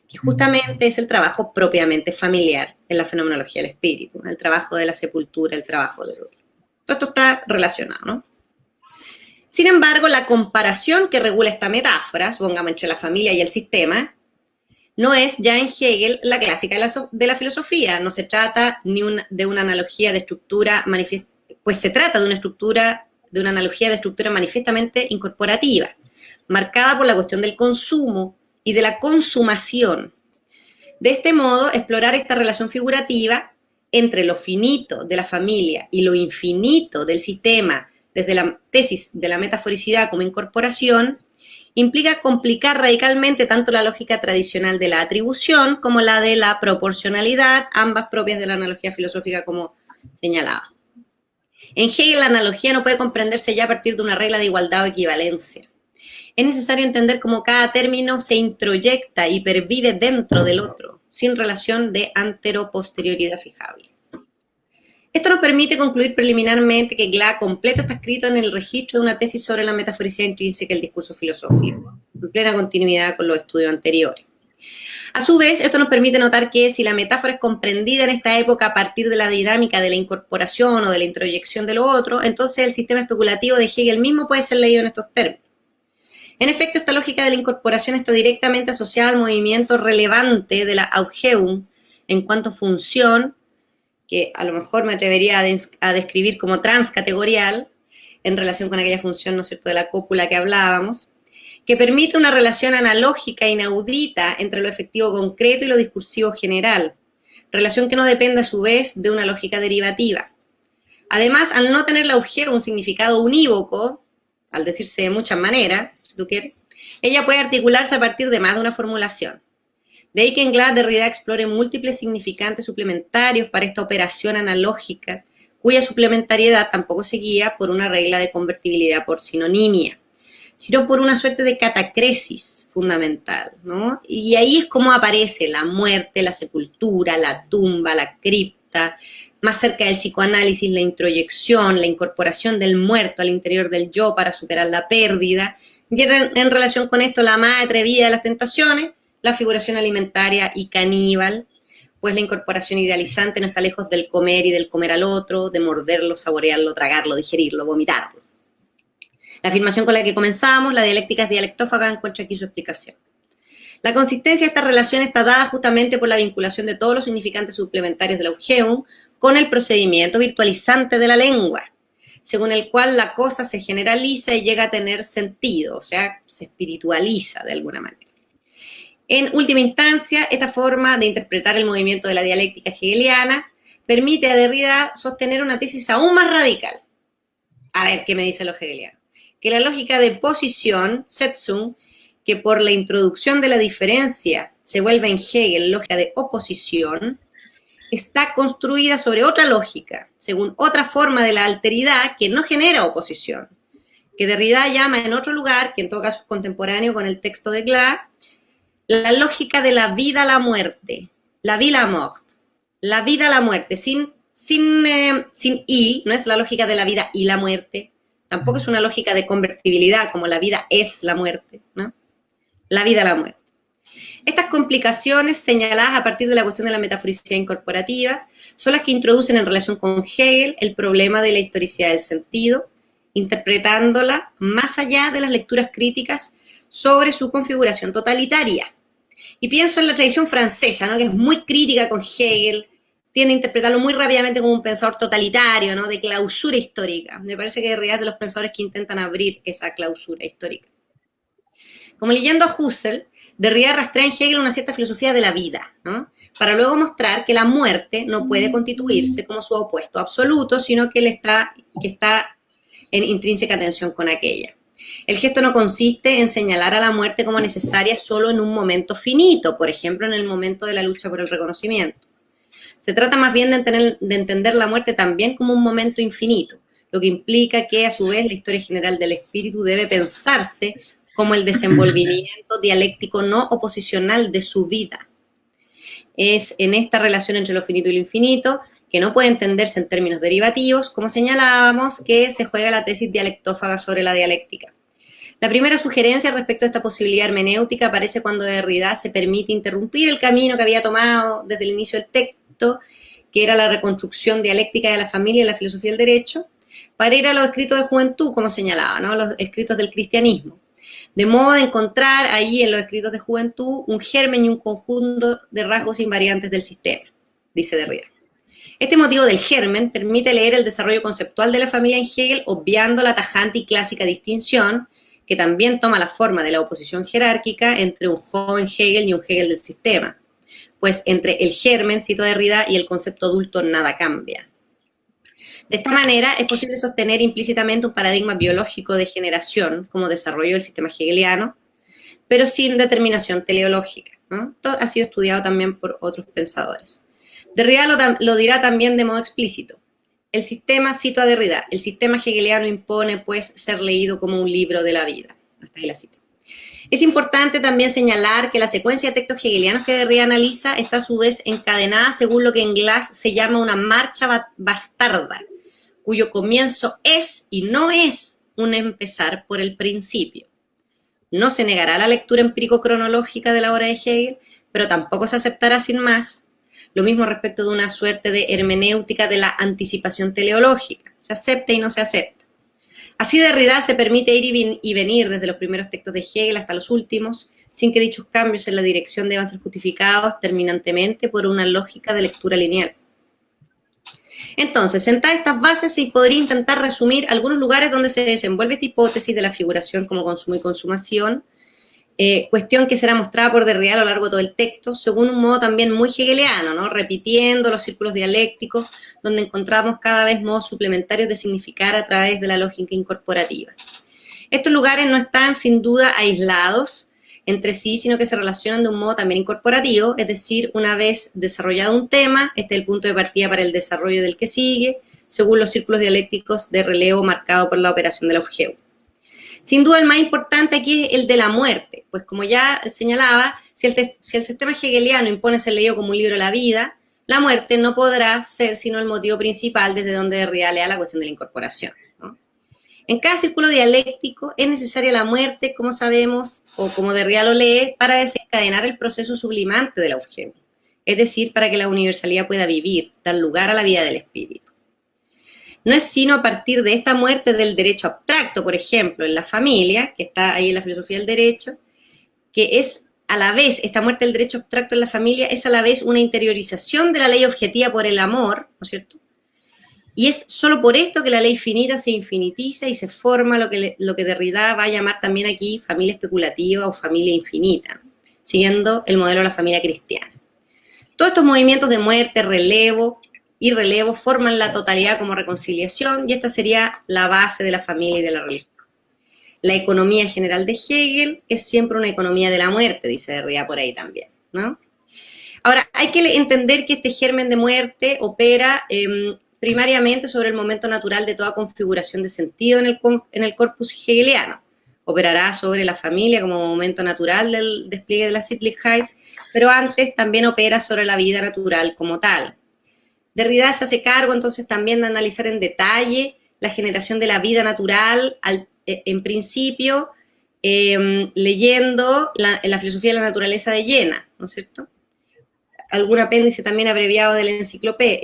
que justamente es el trabajo propiamente familiar en la fenomenología del espíritu, el trabajo de la sepultura, el trabajo de duelo. Todo esto está relacionado, ¿no? Sin embargo, la comparación que regula esta metáfora, supongamos entre la familia y el sistema, no es ya en Hegel la clásica de la filosofía. No se trata de una analogía de estructura manifiesta, pues se trata de una analogía de estructura manifiestamente incorporativa, marcada por la cuestión del consumo y de la consumación. De este modo, explorar esta relación figurativa entre lo finito de la familia y lo infinito del sistema, desde la tesis de la metaforicidad como incorporación, implica complicar radicalmente tanto la lógica tradicional de la atribución como la de la proporcionalidad, ambas propias de la analogía filosófica, como señalaba. En Hegel, la analogía no puede comprenderse ya a partir de una regla de igualdad o equivalencia. Es necesario entender cómo cada término se introyecta y pervive dentro del otro, sin relación de antero-posterioridad fijable. Esto nos permite concluir preliminarmente que Gla completo está escrito en el registro de una tesis sobre la metaforicidad intrínseca del discurso filosófico, en plena continuidad con los estudios anteriores. A su vez, esto nos permite notar que si la metáfora es comprendida en esta época a partir de la dinámica de la incorporación o de la introyección de lo otro, entonces el sistema especulativo de Hegel mismo puede ser leído en estos términos. En efecto, esta lógica de la incorporación está directamente asociada al movimiento relevante de la Aufhebung en cuanto función, que a lo mejor me atrevería a describir como transcategorial, en relación con aquella función, ¿no es cierto?, de la cópula que hablábamos, que permite una relación analógica inaudita entre lo efectivo concreto y lo discursivo general, relación que no depende a su vez de una lógica derivativa. Además, al no tener la Aufhebung un significado unívoco, al decirse de muchas maneras, si tú quieres, ella puede articularse a partir de más de una formulación. De ahí que en Gla Derrida explore múltiples significantes suplementarios para esta operación analógica, cuya suplementariedad tampoco se guía por una regla de convertibilidad por sinonimia, sino por una suerte de catacresis fundamental, ¿no? Y ahí es como aparece la muerte, la sepultura, la tumba, la cripta, más cerca del psicoanálisis, la introyección, la incorporación del muerto al interior del yo para superar la pérdida, y en relación con esto la más atrevida de las tentaciones, la figuración alimentaria y caníbal, pues la incorporación idealizante no está lejos del comer y del comer al otro, de morderlo, saborearlo, tragarlo, digerirlo, vomitarlo. La afirmación con la que comenzamos, la dialéctica es dialectófaga, encuentra aquí su explicación. La consistencia de esta relación está dada justamente por la vinculación de todos los significantes suplementarios de la Aufhebung con el procedimiento virtualizante de la lengua, según el cual la cosa se generaliza y llega a tener sentido, o sea, se espiritualiza de alguna manera. En última instancia, esta forma de interpretar el movimiento de la dialéctica hegeliana permite a Derrida sostener una tesis aún más radical. A ver, ¿qué me dice lo hegeliano? Que la lógica de posición, Setzung, que por la introducción de la diferencia se vuelve en Hegel lógica de oposición, está construida sobre otra lógica, según otra forma de la alteridad que no genera oposición, que Derrida llama en otro lugar, que en todo caso es contemporáneo con el texto de Gla, la lógica de la vida a la muerte, la vie la mort, la vida a la muerte, sin i, no es la lógica de la vida y la muerte, tampoco es una lógica de convertibilidad, como la vida es la muerte, ¿no? La vida a la muerte. Estas complicaciones señaladas a partir de la cuestión de la metaforicidad incorporativa son las que introducen en relación con Hegel el problema de la historicidad del sentido, interpretándola más allá de las lecturas críticas sobre su configuración totalitaria. Y pienso en la tradición francesa, ¿no?, que es muy crítica con Hegel, tiende a interpretarlo muy rápidamente como un pensador totalitario, ¿no?, de clausura histórica. Me parece que Derrida es de los pensadores que intentan abrir esa clausura histórica. Como leyendo a Husserl, Derrida rastrea en Hegel una cierta filosofía de la vida, ¿no?, para luego mostrar que la muerte no puede constituirse como su opuesto absoluto, sino que está en intrínseca tensión con aquella. El gesto no consiste en señalar a la muerte como necesaria solo en un momento finito, por ejemplo, en el momento de la lucha por el reconocimiento. Se trata más bien de entender la muerte también como un momento infinito, lo que implica que, a su vez, la historia general del espíritu debe pensarse como el desenvolvimiento dialéctico no oposicional de su vida. Es en esta relación entre lo finito y lo infinito, que no puede entenderse en términos derivativos, como señalábamos, que se juega la tesis dialectófaga sobre la dialéctica. La primera sugerencia respecto a esta posibilidad hermenéutica aparece cuando Derrida se permite interrumpir el camino que había tomado desde el inicio del texto, que era la reconstrucción dialéctica de la familia y la filosofía del derecho, para ir a los escritos de juventud, como señalaba, ¿no? Los escritos del cristianismo. De modo de encontrar ahí en los escritos de juventud un germen y un conjunto de rasgos invariantes del sistema, dice Derrida. Este motivo del germen permite leer el desarrollo conceptual de la familia en Hegel, obviando la tajante y clásica distinción, que también toma la forma de la oposición jerárquica entre un joven Hegel y un Hegel del sistema. Pues entre el germen, cito Derrida, y el concepto adulto nada cambia. De esta manera es posible sostener implícitamente un paradigma biológico de generación como desarrollo del sistema hegeliano, pero sin determinación teleológica, ¿no? Esto ha sido estudiado también por otros pensadores. Derrida lo dirá también de modo explícito. El sistema, cito a Derrida, el sistema hegeliano impone, pues, ser leído como un libro de la vida. Hasta ahí la cito. Es importante también señalar que la secuencia de textos hegelianos que Derrida analiza está a su vez encadenada según lo que en Glass se llama una marcha bastarda, cuyo comienzo es y no es un empezar por el principio. No se negará la lectura empírico-cronológica de la obra de Hegel, pero tampoco se aceptará sin más. Lo mismo respecto de una suerte de hermenéutica de la anticipación teleológica. Se acepta y no se acepta. Así Derrida se permite ir y venir desde los primeros textos de Hegel hasta los últimos, sin que dichos cambios en la dirección deban ser justificados terminantemente por una lógica de lectura lineal. Entonces, sentadas estas bases, se podría intentar resumir algunos lugares donde se desenvuelve esta hipótesis de la figuración como consumo y consumación, cuestión que será mostrada por Derrida a lo largo de todo el texto, según un modo también muy hegeliano, ¿no? Repitiendo los círculos dialécticos, donde encontramos cada vez modos suplementarios de significar a través de la lógica incorporativa. Estos lugares no están sin duda aislados entre sí, sino que se relacionan de un modo también incorporativo, es decir, una vez desarrollado un tema, este es el punto de partida para el desarrollo del que sigue, según los círculos dialécticos de relevo marcado por la operación del objeto. Sin duda el más importante aquí es el de la muerte, pues como ya señalaba, si el sistema hegeliano impone ser leído como un libro de la vida, la muerte no podrá ser sino el motivo principal desde donde Derrida lea la cuestión de la incorporación, ¿no? En cada círculo dialéctico es necesaria la muerte, como sabemos, o como Derrida lo lee, para desencadenar el proceso sublimante del objeto, es decir, para que la universalidad pueda vivir, dar lugar a la vida del espíritu. No es sino a partir de esta muerte del derecho abstracto, por ejemplo, en la familia, que está ahí en la filosofía del derecho, que es a la vez, esta muerte del derecho abstracto en la familia es a la vez una interiorización de la ley objetiva por el amor, ¿no es cierto? Y es solo por esto que la ley finita se infinitiza y se forma lo que Derrida va a llamar también aquí familia especulativa o familia infinita, ¿no? Siguiendo el modelo de la familia cristiana. Todos estos movimientos de muerte, relevo y relevo forman la totalidad como reconciliación y esta sería la base de la familia y de la religión. La economía general de Hegel es siempre una economía de la muerte, dice Derrida por ahí también, ¿no? Ahora, hay que entender que este germen de muerte opera primariamente sobre el momento natural de toda configuración de sentido en el corpus hegeliano. Operará sobre la familia como momento natural del despliegue de la Sittlichkeit, pero antes también opera sobre la vida natural como tal. Derrida se hace cargo entonces también de analizar en detalle la generación de la vida natural, en principio leyendo la filosofía de la naturaleza de Jena, ¿no es cierto? Algún apéndice también abreviado de la enciclopedia,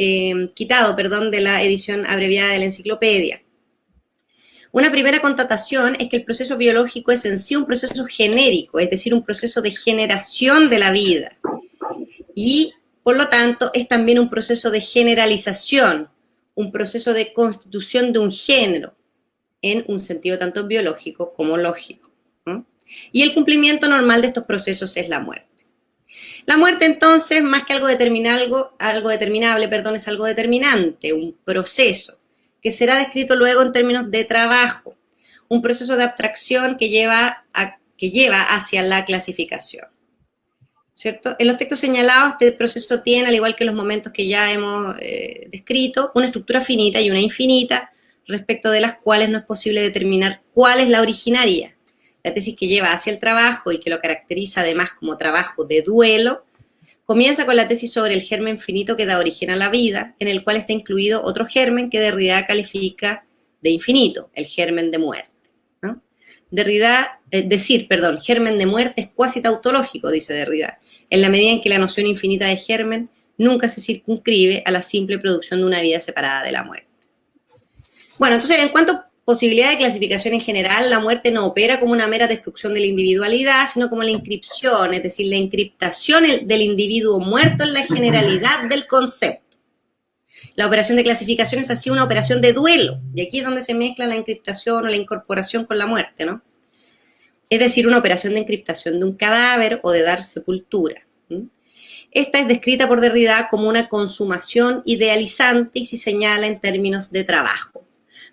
quitado, perdón, de la edición abreviada de la enciclopedia. Una primera constatación es que el proceso biológico es en sí un proceso genérico, es decir, un proceso de generación de la vida. Y por lo tanto, es también un proceso de generalización, un proceso de constitución de un género, en un sentido tanto biológico como lógico, ¿no? Y el cumplimiento normal de estos procesos es la muerte. La muerte, entonces, más que algo determinable, es algo determinante, un proceso, que será descrito luego en términos de trabajo, un proceso de abstracción que lleva hacia la clasificación. ¿Cierto? En los textos señalados, este proceso tiene, al igual que los momentos que ya hemos descrito, una estructura finita y una infinita, respecto de las cuales no es posible determinar cuál es la originaria. La tesis que lleva hacia el trabajo y que lo caracteriza además como trabajo de duelo, Comienza con la tesis sobre el germen finito que da origen a la vida, en el cual está incluido otro germen que Derrida califica de infinito, el germen de muerte, ¿no? Germen de muerte es cuasi tautológico, dice Derrida, en la medida en que la noción infinita de germen nunca se circunscribe a la simple producción de una vida separada de la muerte. Bueno, entonces, en cuanto a posibilidad de clasificación en general, la muerte no opera como una mera destrucción de la individualidad, sino como la inscripción, es decir, la encriptación del individuo muerto en la generalidad del concepto. La operación de clasificación es así una operación de duelo, y aquí es donde se mezcla la encriptación o la incorporación con la muerte, ¿no? Es decir, una operación de encriptación de un cadáver o de dar sepultura. Esta es descrita por Derrida como una consumación idealizante y se señala en términos de trabajo,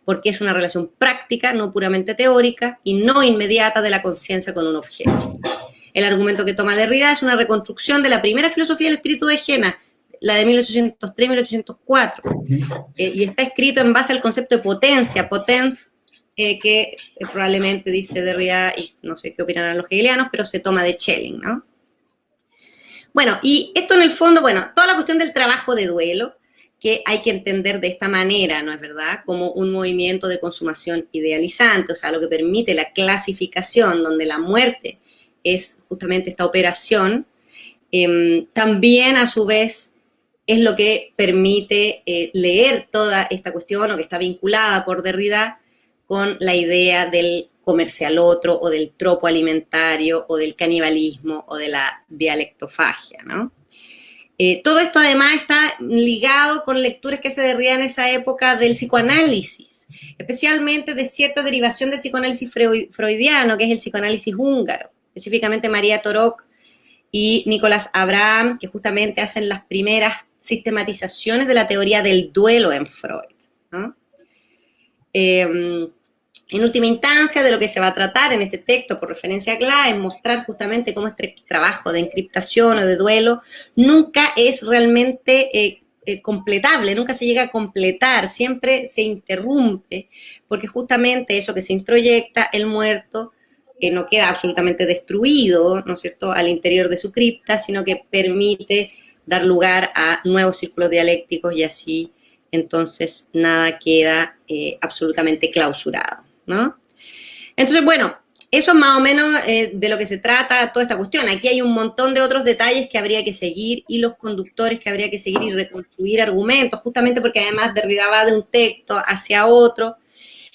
porque es una relación práctica, no puramente teórica, y no inmediata de la conciencia con un objeto. El argumento que toma Derrida es una reconstrucción de la primera filosofía del espíritu de Jena, la de 1803-1804, y está escrito en base al concepto de potencia, que probablemente dice Derrida, y no sé qué opinarán los hegelianos, pero se toma de Schelling, ¿no? Bueno, y esto en el fondo, bueno, toda la cuestión del trabajo de duelo, que hay que entender de esta manera, ¿no es verdad? Como un movimiento de consumación idealizante, o sea, lo que permite la clasificación, donde la muerte es justamente esta operación, también a su vez es lo que permite leer toda esta cuestión, o que está vinculada por Derrida con la idea del comerse al otro, o del tropo alimentario, o del canibalismo, o de la dialectofagia, ¿no? Todo esto además está ligado con lecturas que se Derrida en esa época del psicoanálisis, especialmente de cierta derivación del psicoanálisis freudiano, que es el psicoanálisis húngaro, específicamente María Torok y Nicolás Abraham, que justamente hacen las primeras sistematizaciones de la teoría del duelo en Freud, ¿no? En última instancia, de lo que se va a tratar en este texto por referencia a Gla es mostrar justamente cómo este trabajo de encriptación o de duelo nunca es realmente completable, nunca se llega a completar, siempre se interrumpe, porque justamente eso que se introyecta, el muerto, no queda absolutamente destruido, ¿no es cierto?, al interior de su cripta, sino que permite dar lugar a nuevos círculos dialécticos y así, entonces, nada queda absolutamente clausurado, ¿no? Entonces, bueno, eso es más o menos de lo que se trata toda esta cuestión. Aquí hay un montón de otros detalles que habría que seguir y los conductores que habría que seguir y reconstruir argumentos, justamente porque además Derrida va de un texto hacia otro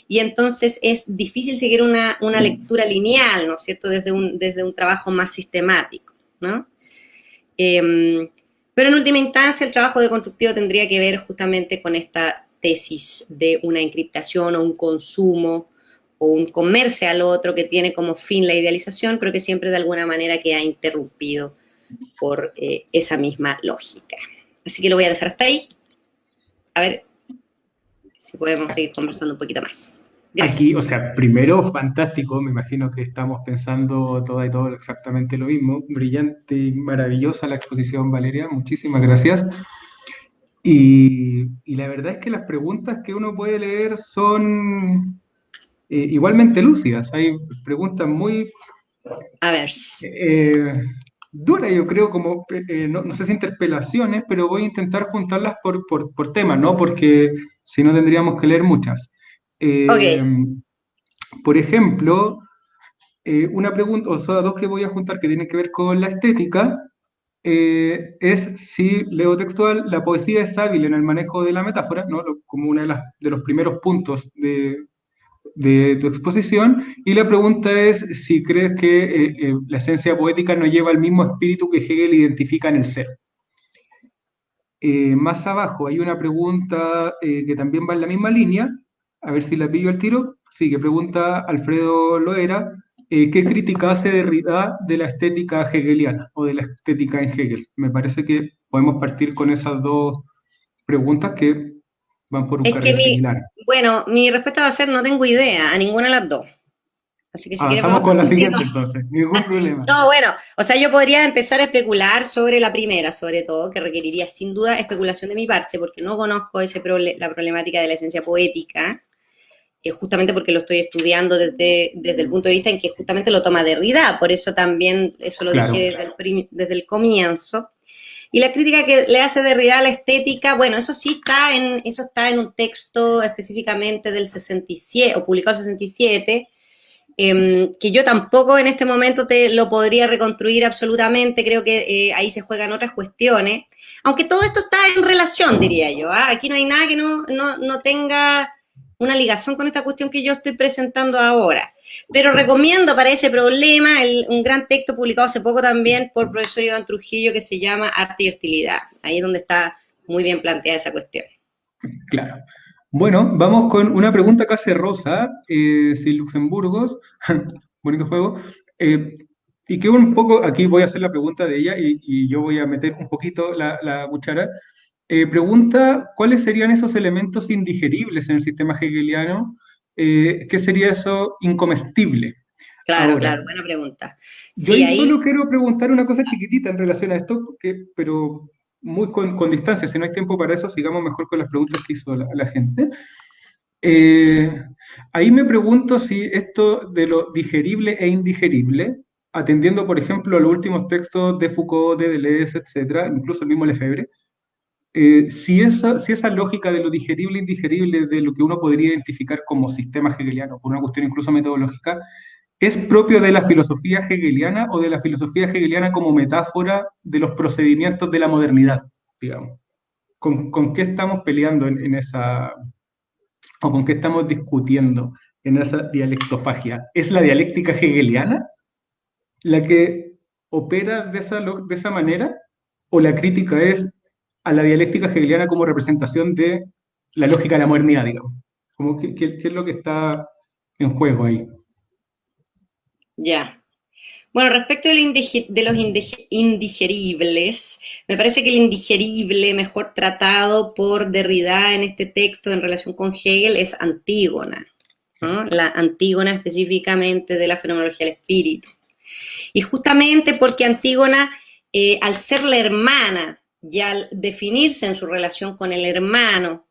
y entonces es difícil seguir una lectura lineal, ¿no es cierto?, desde un trabajo más sistemático, ¿no? Pero en última instancia el trabajo deconstructivo tendría que ver justamente con esta tesis de una encriptación o un consumo o un comerse al otro que tiene como fin la idealización, pero que siempre de alguna manera queda interrumpido por esa misma lógica. Así que lo voy a dejar hasta ahí. A ver si podemos seguir conversando un poquito más. Gracias. Aquí, o sea, primero, fantástico, me imagino que estamos pensando toda y todo exactamente lo mismo. Brillante y maravillosa la exposición, Valeria, muchísimas gracias. Y la verdad es que las preguntas que uno puede leer son igualmente lúcidas. Hay preguntas muy a ver. duras, yo creo, como, no sé si interpelaciones, pero voy a intentar juntarlas por temas, ¿no? Porque si no tendríamos que leer muchas. Ok. Por ejemplo, una pregunta, o sea, dos que voy a juntar que tienen que ver con la estética, es si, leo textual, la poesía es hábil en el manejo de la metáfora, ¿no? Como uno de los primeros puntos de tu exposición, y la pregunta es si crees que la esencia poética no lleva el mismo espíritu que Hegel identifica en el ser. Más abajo hay una pregunta que también va en la misma línea, a ver si la pillo al tiro. Sí, que pregunta Alfredo Loera, ¿qué crítica hace Derrida de la estética hegeliana o de la estética en Hegel? Me parece que podemos partir con esas dos preguntas que van por un carril similar. Bueno, mi respuesta va a ser no tengo idea, a ninguna de las dos. Así que si avanzamos con la siguiente entonces, ningún problema. No, bueno, o sea, yo podría empezar a especular sobre la primera, sobre todo, que requeriría sin duda especulación de mi parte, porque no conozco la problemática de la esencia poética, justamente porque lo estoy estudiando desde el punto de vista en que justamente lo toma Derrida, por eso también, eso lo dije desde el comienzo. Y la crítica que le hace Derrida a la estética, bueno, eso está en un texto específicamente del 67, o publicado en el 67, que yo tampoco en este momento te lo podría reconstruir absolutamente, creo que ahí se juegan otras cuestiones, aunque todo esto está en relación, diría yo, ¿ah? Aquí no hay nada que no tenga una ligación con esta cuestión que yo estoy presentando ahora. Pero recomiendo para ese problema un gran texto publicado hace poco también por el profesor Iván Trujillo que se llama Arte y Hostilidad. Ahí es donde está muy bien planteada esa cuestión. Claro. Bueno, vamos con una pregunta que hace Rosa, sin Luxemburgos, bonito juego, y que un poco, aquí voy a hacer la pregunta de ella y yo voy a meter un poquito la cuchara. Pregunta, ¿cuáles serían esos elementos indigeribles en el sistema hegeliano? ¿Qué sería eso incomestible? Claro, Ahora, claro, buena pregunta. yo Sí, ahí ahí, solo quiero preguntar una cosa chiquitita en relación a esto, pero muy con distancia, si no hay tiempo para eso, sigamos mejor con las preguntas que hizo la gente. Eh, Ahí me pregunto si esto de lo digerible e indigerible, atendiendo, por ejemplo, a los últimos textos de Foucault, de Deleuze, etcétera, incluso el mismo Lefebvre, si esa lógica de lo digerible e indigerible, de lo que uno podría identificar como sistema hegeliano, por una cuestión incluso metodológica, ¿es propio de la filosofía hegeliana o de la filosofía hegeliana como metáfora de los procedimientos de la modernidad, digamos? ¿Con qué estamos peleando en esa, o con qué estamos discutiendo en esa dialectofagia? ¿Es la dialéctica hegeliana la que opera de esa manera? ¿O la crítica es a la dialéctica hegeliana como representación de la lógica de la modernidad, digamos? ¿Qué es lo que está en juego ahí? ya. Bueno, respecto de los indigeribles, me parece que el indigerible mejor tratado por Derrida en este texto en relación con Hegel es Antígona, ¿no? La Antígona específicamente de la fenomenología del espíritu. Y justamente porque Antígona, al ser la hermana y al definirse en su relación con el hermano,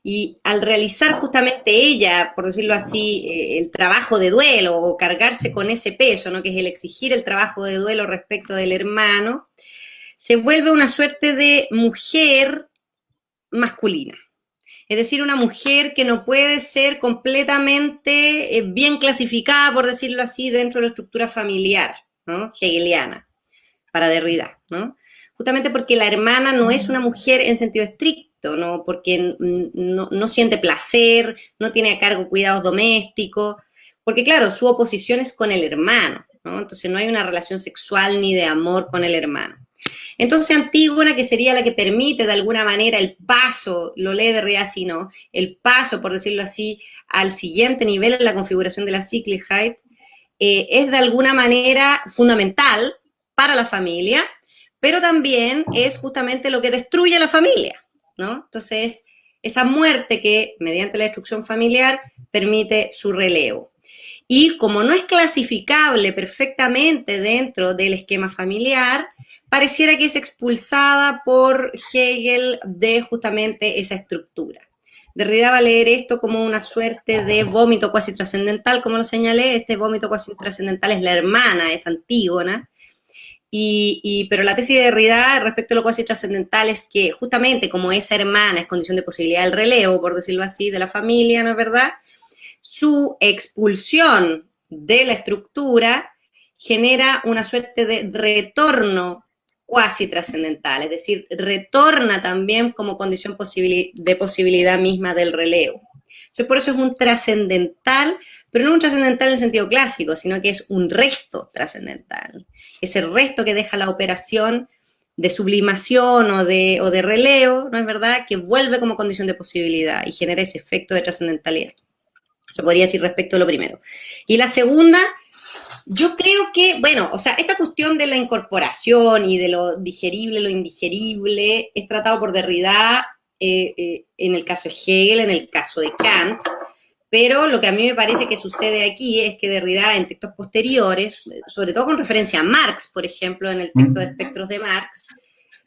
y al realizar justamente ella, por decirlo así, el trabajo de duelo o cargarse con ese peso, ¿no? Que es el exigir el trabajo de duelo respecto del hermano, se vuelve una suerte de mujer masculina. Es decir, una mujer que no puede ser completamente bien clasificada, por decirlo así, dentro de la estructura familiar, ¿no? Hegeliana, para Derrida, ¿no? Justamente porque la hermana no es una mujer en sentido estricto, ¿no? Porque no siente placer, no tiene a cargo cuidados domésticos, porque claro, su oposición es con el hermano, ¿no? Entonces no hay una relación sexual ni de amor con el hermano. Entonces Antígona, que sería la que permite de alguna manera el paso, lo lee Derrida así, ¿no? El paso, por decirlo así, al siguiente nivel en la configuración de la Sittlichkeit, es de alguna manera fundamental para la familia, pero también es justamente lo que destruye a la familia, ¿no? Entonces, esa muerte que mediante la destrucción familiar permite su relevo. Y como no es clasificable perfectamente dentro del esquema familiar, pareciera que es expulsada por Hegel de justamente esa estructura. Derrida va a leer esto como una suerte de vómito cuasi trascendental, como lo señalé. Este vómito cuasi trascendental es la hermana, es Antígona. Pero la tesis de Derrida respecto a lo cuasi trascendental es que justamente como esa hermana es condición de posibilidad del relevo, por decirlo así, de la familia, ¿no es verdad? Su expulsión de la estructura genera una suerte de retorno cuasi trascendental, es decir, retorna también como condición de posibilidad misma del relevo. Entonces, por eso es un trascendental, pero no un trascendental en el sentido clásico, sino que es un resto trascendental. Es el resto que deja la operación de sublimación o de relevo, ¿no es verdad?, que vuelve como condición de posibilidad y genera ese efecto de trascendentalidad. Eso podría decir respecto a lo primero. Y la segunda, yo creo que, bueno, o sea, esta cuestión de la incorporación y de lo digerible, lo indigerible, es tratado por Derrida en el caso de Hegel, en el caso de Kant, pero lo que a mí me parece que sucede aquí es que Derrida en textos posteriores, sobre todo con referencia a Marx, por ejemplo, en el texto de Espectros de Marx,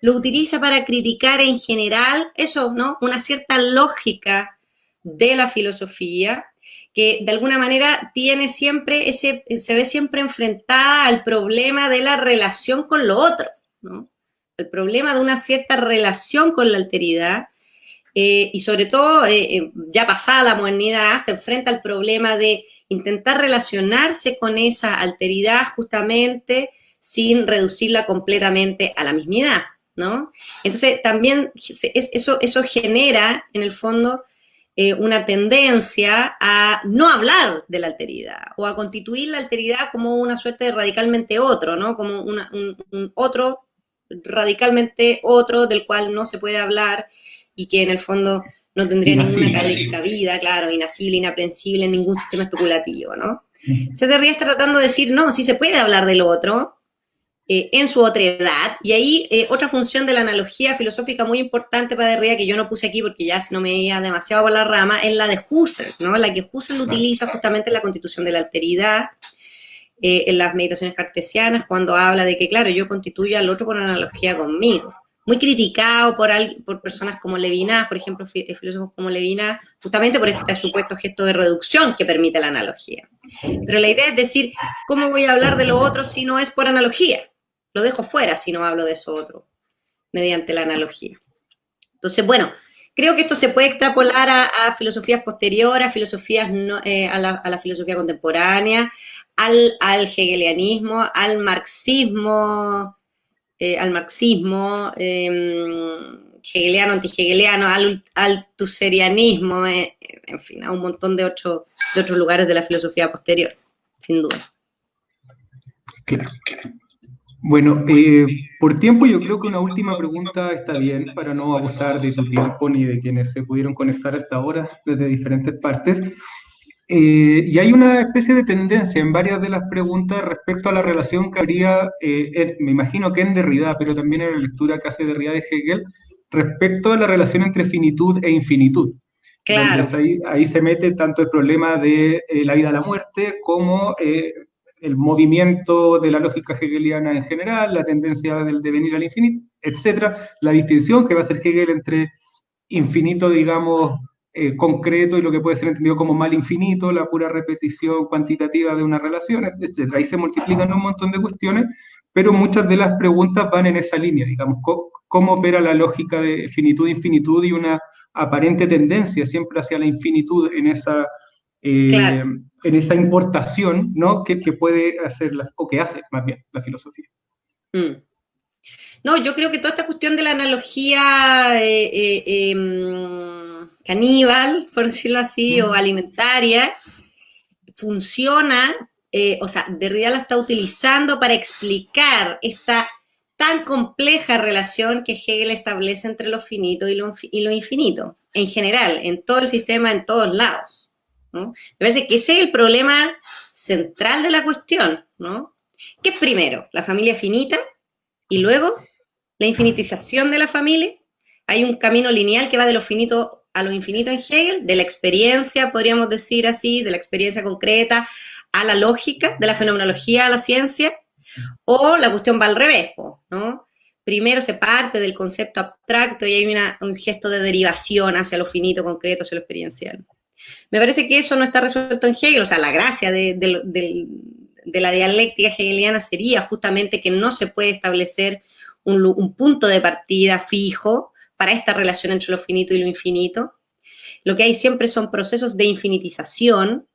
lo utiliza para criticar en general eso, ¿no? Una cierta lógica de la filosofía que de alguna manera tiene siempre se ve siempre enfrentada al problema de la relación con lo otro, ¿no? el problema de una cierta relación con la alteridad, y sobre todo, ya pasada la modernidad, se enfrenta al problema de intentar relacionarse con esa alteridad justamente sin reducirla completamente a la mismidad, ¿no? Entonces, también eso genera, en el fondo, una tendencia a no hablar de la alteridad o a constituir la alteridad como una suerte de radicalmente otro, ¿no? Como un otro radicalmente otro del cual no se puede hablar y que en el fondo no tendría ninguna cabida, claro, inasible, inaprensible en ningún sistema especulativo, ¿no? Se Derrida está tratando de decir, no, sí se puede hablar del otro, en su otra edad, y ahí otra función de la analogía filosófica muy importante para Derrida, que yo no puse aquí porque ya si no me iba demasiado por la rama, es la de Husserl, ¿no? La que Husserl utiliza justamente en la constitución de la alteridad, en las meditaciones cartesianas, cuando habla de que, claro, yo constituyo al otro por analogía conmigo. Muy criticado por personas como Levinas, por ejemplo, filósofos como Levinas, justamente por este supuesto gesto de reducción que permite la analogía. Pero la idea es decir, ¿cómo voy a hablar de lo otro si no es por analogía? Lo dejo fuera si no hablo de eso otro, mediante la analogía. Entonces, bueno, creo que esto se puede extrapolar a filosofías posteriores, a filosofías a la filosofía contemporánea, al hegelianismo, al marxismo, hegeliano, antihegeliano, al althuserianismo, en fin, a un montón de otros lugares de la filosofía posterior, sin duda. Claro. Bueno, por tiempo yo creo que una última pregunta está bien para no abusar de tu tiempo ni de quienes se pudieron conectar hasta ahora desde diferentes partes. Y hay una especie de tendencia en varias de las preguntas respecto a la relación que habría, me imagino que en Derrida, pero también en la lectura que hace Derrida de Hegel, respecto a la relación entre finitud e infinitud. Claro. Donde ahí se mete tanto el problema de la vida a la muerte como el movimiento de la lógica hegeliana en general, la tendencia del devenir al infinito, etcétera, la distinción que va a hacer Hegel entre infinito, digamos, concreto y lo que puede ser entendido como mal infinito, la pura repetición cuantitativa de una relación, etc. Ahí se multiplican un montón de cuestiones, pero muchas de las preguntas van en esa línea, digamos, cómo opera la lógica de finitud-infinitud y una aparente tendencia siempre hacia la infinitud en esa, claro. en esa importación, ¿no? que puede hacer, o que hace más bien la filosofía. No, yo creo que toda esta cuestión de la analogía caníbal, por decirlo así, o alimentaria, funciona, o sea, Derrida la está utilizando para explicar esta tan compleja relación que Hegel establece entre lo finito y lo infinito, en general, en todo el sistema, en todos lados, ¿no? Me parece que ese es el problema central de la cuestión, ¿no? ¿Qué es primero? ¿La familia finita? Y luego, la infinitización de la familia. Hay un camino lineal que va de lo finito a lo infinito en Hegel, de la experiencia, podríamos decir así, de la experiencia concreta a la lógica, de la fenomenología a la ciencia, o la cuestión va al revés, ¿no? Primero se parte del concepto abstracto y hay un gesto de derivación hacia lo finito, concreto, hacia lo experiencial. Me parece que eso no está resuelto en Hegel, o sea, la gracia de la dialéctica hegeliana sería justamente que no se puede establecer un punto de partida fijo para esta relación entre lo finito y lo infinito. Lo que hay siempre son procesos de infinitización.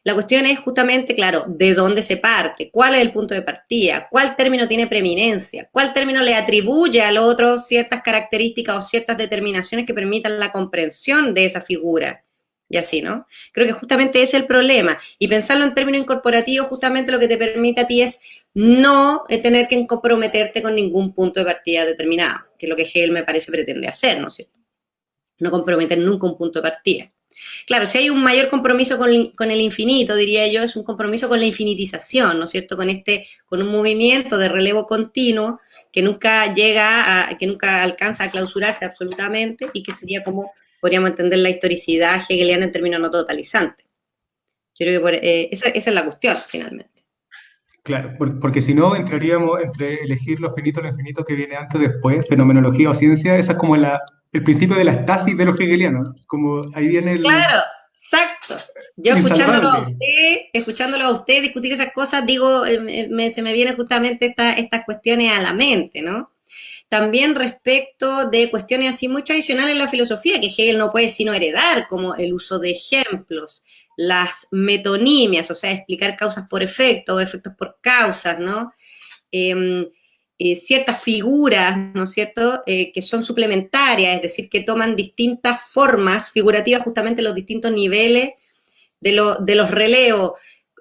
La cuestión es justamente, claro, de dónde se parte, cuál es el punto de partida, cuál término tiene preeminencia, cuál término le atribuye al otro ciertas características o ciertas determinaciones que permitan la comprensión de esa figura. Y así, ¿no? Creo que justamente ese es el problema. Y pensarlo en términos incorporativos, justamente lo que te permite a ti es no tener que comprometerte con ningún punto de partida determinado, que es lo que Hegel me parece pretende hacer, ¿no es cierto? No comprometer nunca un punto de partida. Claro, si hay un mayor compromiso con el infinito, diría yo, es un compromiso con la infinitización, ¿no es cierto? Con un movimiento de relevo continuo que nunca que nunca alcanza a clausurarse absolutamente y que sería como podríamos entender la historicidad hegeliana en términos no totalizantes. Yo creo que esa es la cuestión, finalmente. Claro, porque si no entraríamos entre elegir lo finito y lo infinito que viene antes o después, fenomenología o ciencia, esa es como el principio de la estasis de los hegelianos, como ahí viene el... Claro, exacto. Yo escuchándolo a usted discutir esas cosas, digo, se me vienen justamente estas cuestiones a la mente, ¿no? También respecto de cuestiones así muy tradicionales en la filosofía, que Hegel no puede sino heredar, como el uso de ejemplos, las metonimias, o sea, explicar causas por efectos, efectos por causas, ¿no? Ciertas figuras, ¿no es cierto?, que son suplementarias, es decir, que toman distintas formas figurativas justamente en los distintos niveles de los relevos.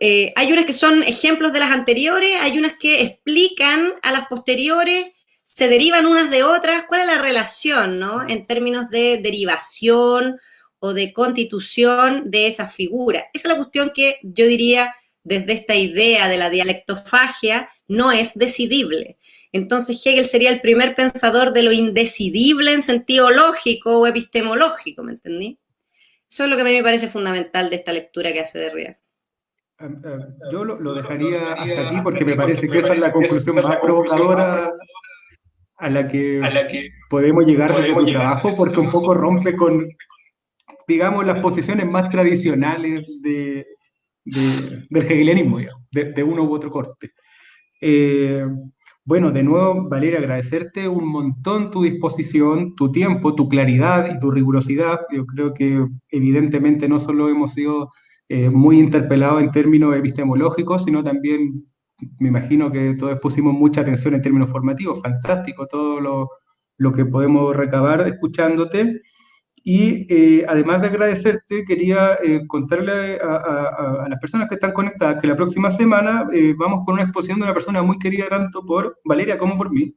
Hay unas que son ejemplos de las anteriores, hay unas que explican a las posteriores, se derivan unas de otras. ¿Cuál es la relación, no?, en términos de derivación o de constitución de esas figuras? Esa es la cuestión que yo diría, desde esta idea de la dialectofagia, no es decidible. Entonces Hegel sería el primer pensador de lo indecidible en sentido lógico o epistemológico, ¿me entendí? Eso es lo que a mí me parece fundamental de esta lectura que hace Derrida. Yo lo dejaría hasta aquí porque me parece que esa es la conclusión más provocadora a la que podemos llegar desde tu trabajo, porque un poco rompe con, digamos, las posiciones más tradicionales del hegelianismo, digamos, de uno u otro corte. Bueno, de nuevo, Valeria, agradecerte un montón tu disposición, tu tiempo, tu claridad y tu rigurosidad. Yo creo que evidentemente no solo hemos sido muy interpelados en términos epistemológicos, sino también me imagino que todos pusimos mucha atención en términos formativos. Fantástico todo lo que podemos recabar escuchándote. Y además de agradecerte, quería contarle a las personas que están conectadas que la próxima semana vamos con una exposición de una persona muy querida tanto por Valeria como por mí,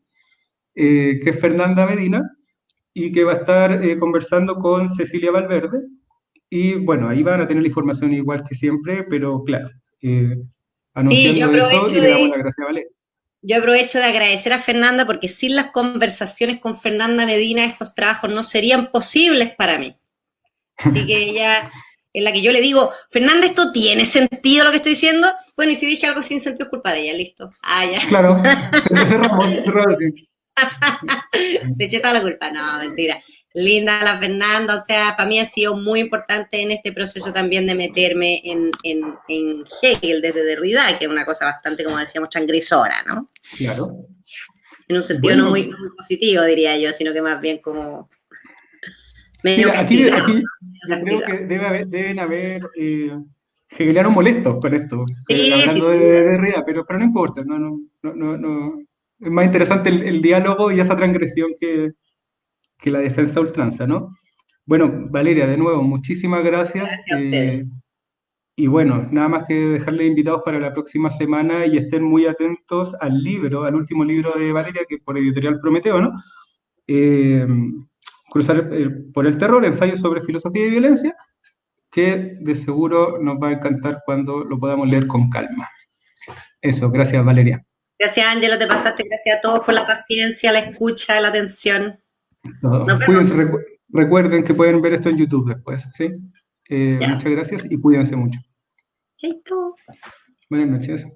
que es Fernanda Medina, y que va a estar conversando con Cecilia Valverde. Y bueno, ahí van a tener la información igual que siempre, pero claro, Sí, anunciando eso y le damos las gracias a Valeria. yo aprovecho de agradecer a Fernanda porque sin las conversaciones con Fernanda Medina estos trabajos no serían posibles para mí. Así que ella es la que yo le digo, Fernanda, ¿esto tiene sentido lo que estoy diciendo? Bueno, y si dije algo sin sentido es culpa de ella, listo. Ah, ya. Claro, cerramos así. Le eché toda la culpa, no, mentira. Linda la Fernanda, o sea, para mí ha sido muy importante en este proceso también de meterme en Hegel desde Derrida, que es una cosa bastante, como decíamos, transgresora, ¿no? Claro. En un sentido Bueno, no muy positivo, diría yo, sino que más bien como medio mira, aquí castigado. yo creo que deben haber hegelianos molestos con esto, Sí, hablando sin de duda. Derrida, pero no importa, no. Es más interesante el diálogo y esa transgresión que la defensa a ultranza, ¿no? Bueno, Valeria, de nuevo, muchísimas gracias. Gracias a ustedes. Y bueno, nada más que dejarles invitados para la próxima semana y estén muy atentos al libro, al último libro de Valeria, que es por Editorial Prometeo, ¿no? Eh, Cruzar por el terror, ensayo sobre filosofía y violencia, que de seguro nos va a encantar cuando lo podamos leer con calma. Eso, gracias Valeria. Gracias, Ángelo, te pasaste. Gracias a todos por la paciencia, la escucha, la atención. Nos vemos. Cuídense, recuerden que pueden ver esto en YouTube después, ¿sí? Ya. Muchas gracias y cuídense mucho. Chaito. Buenas noches.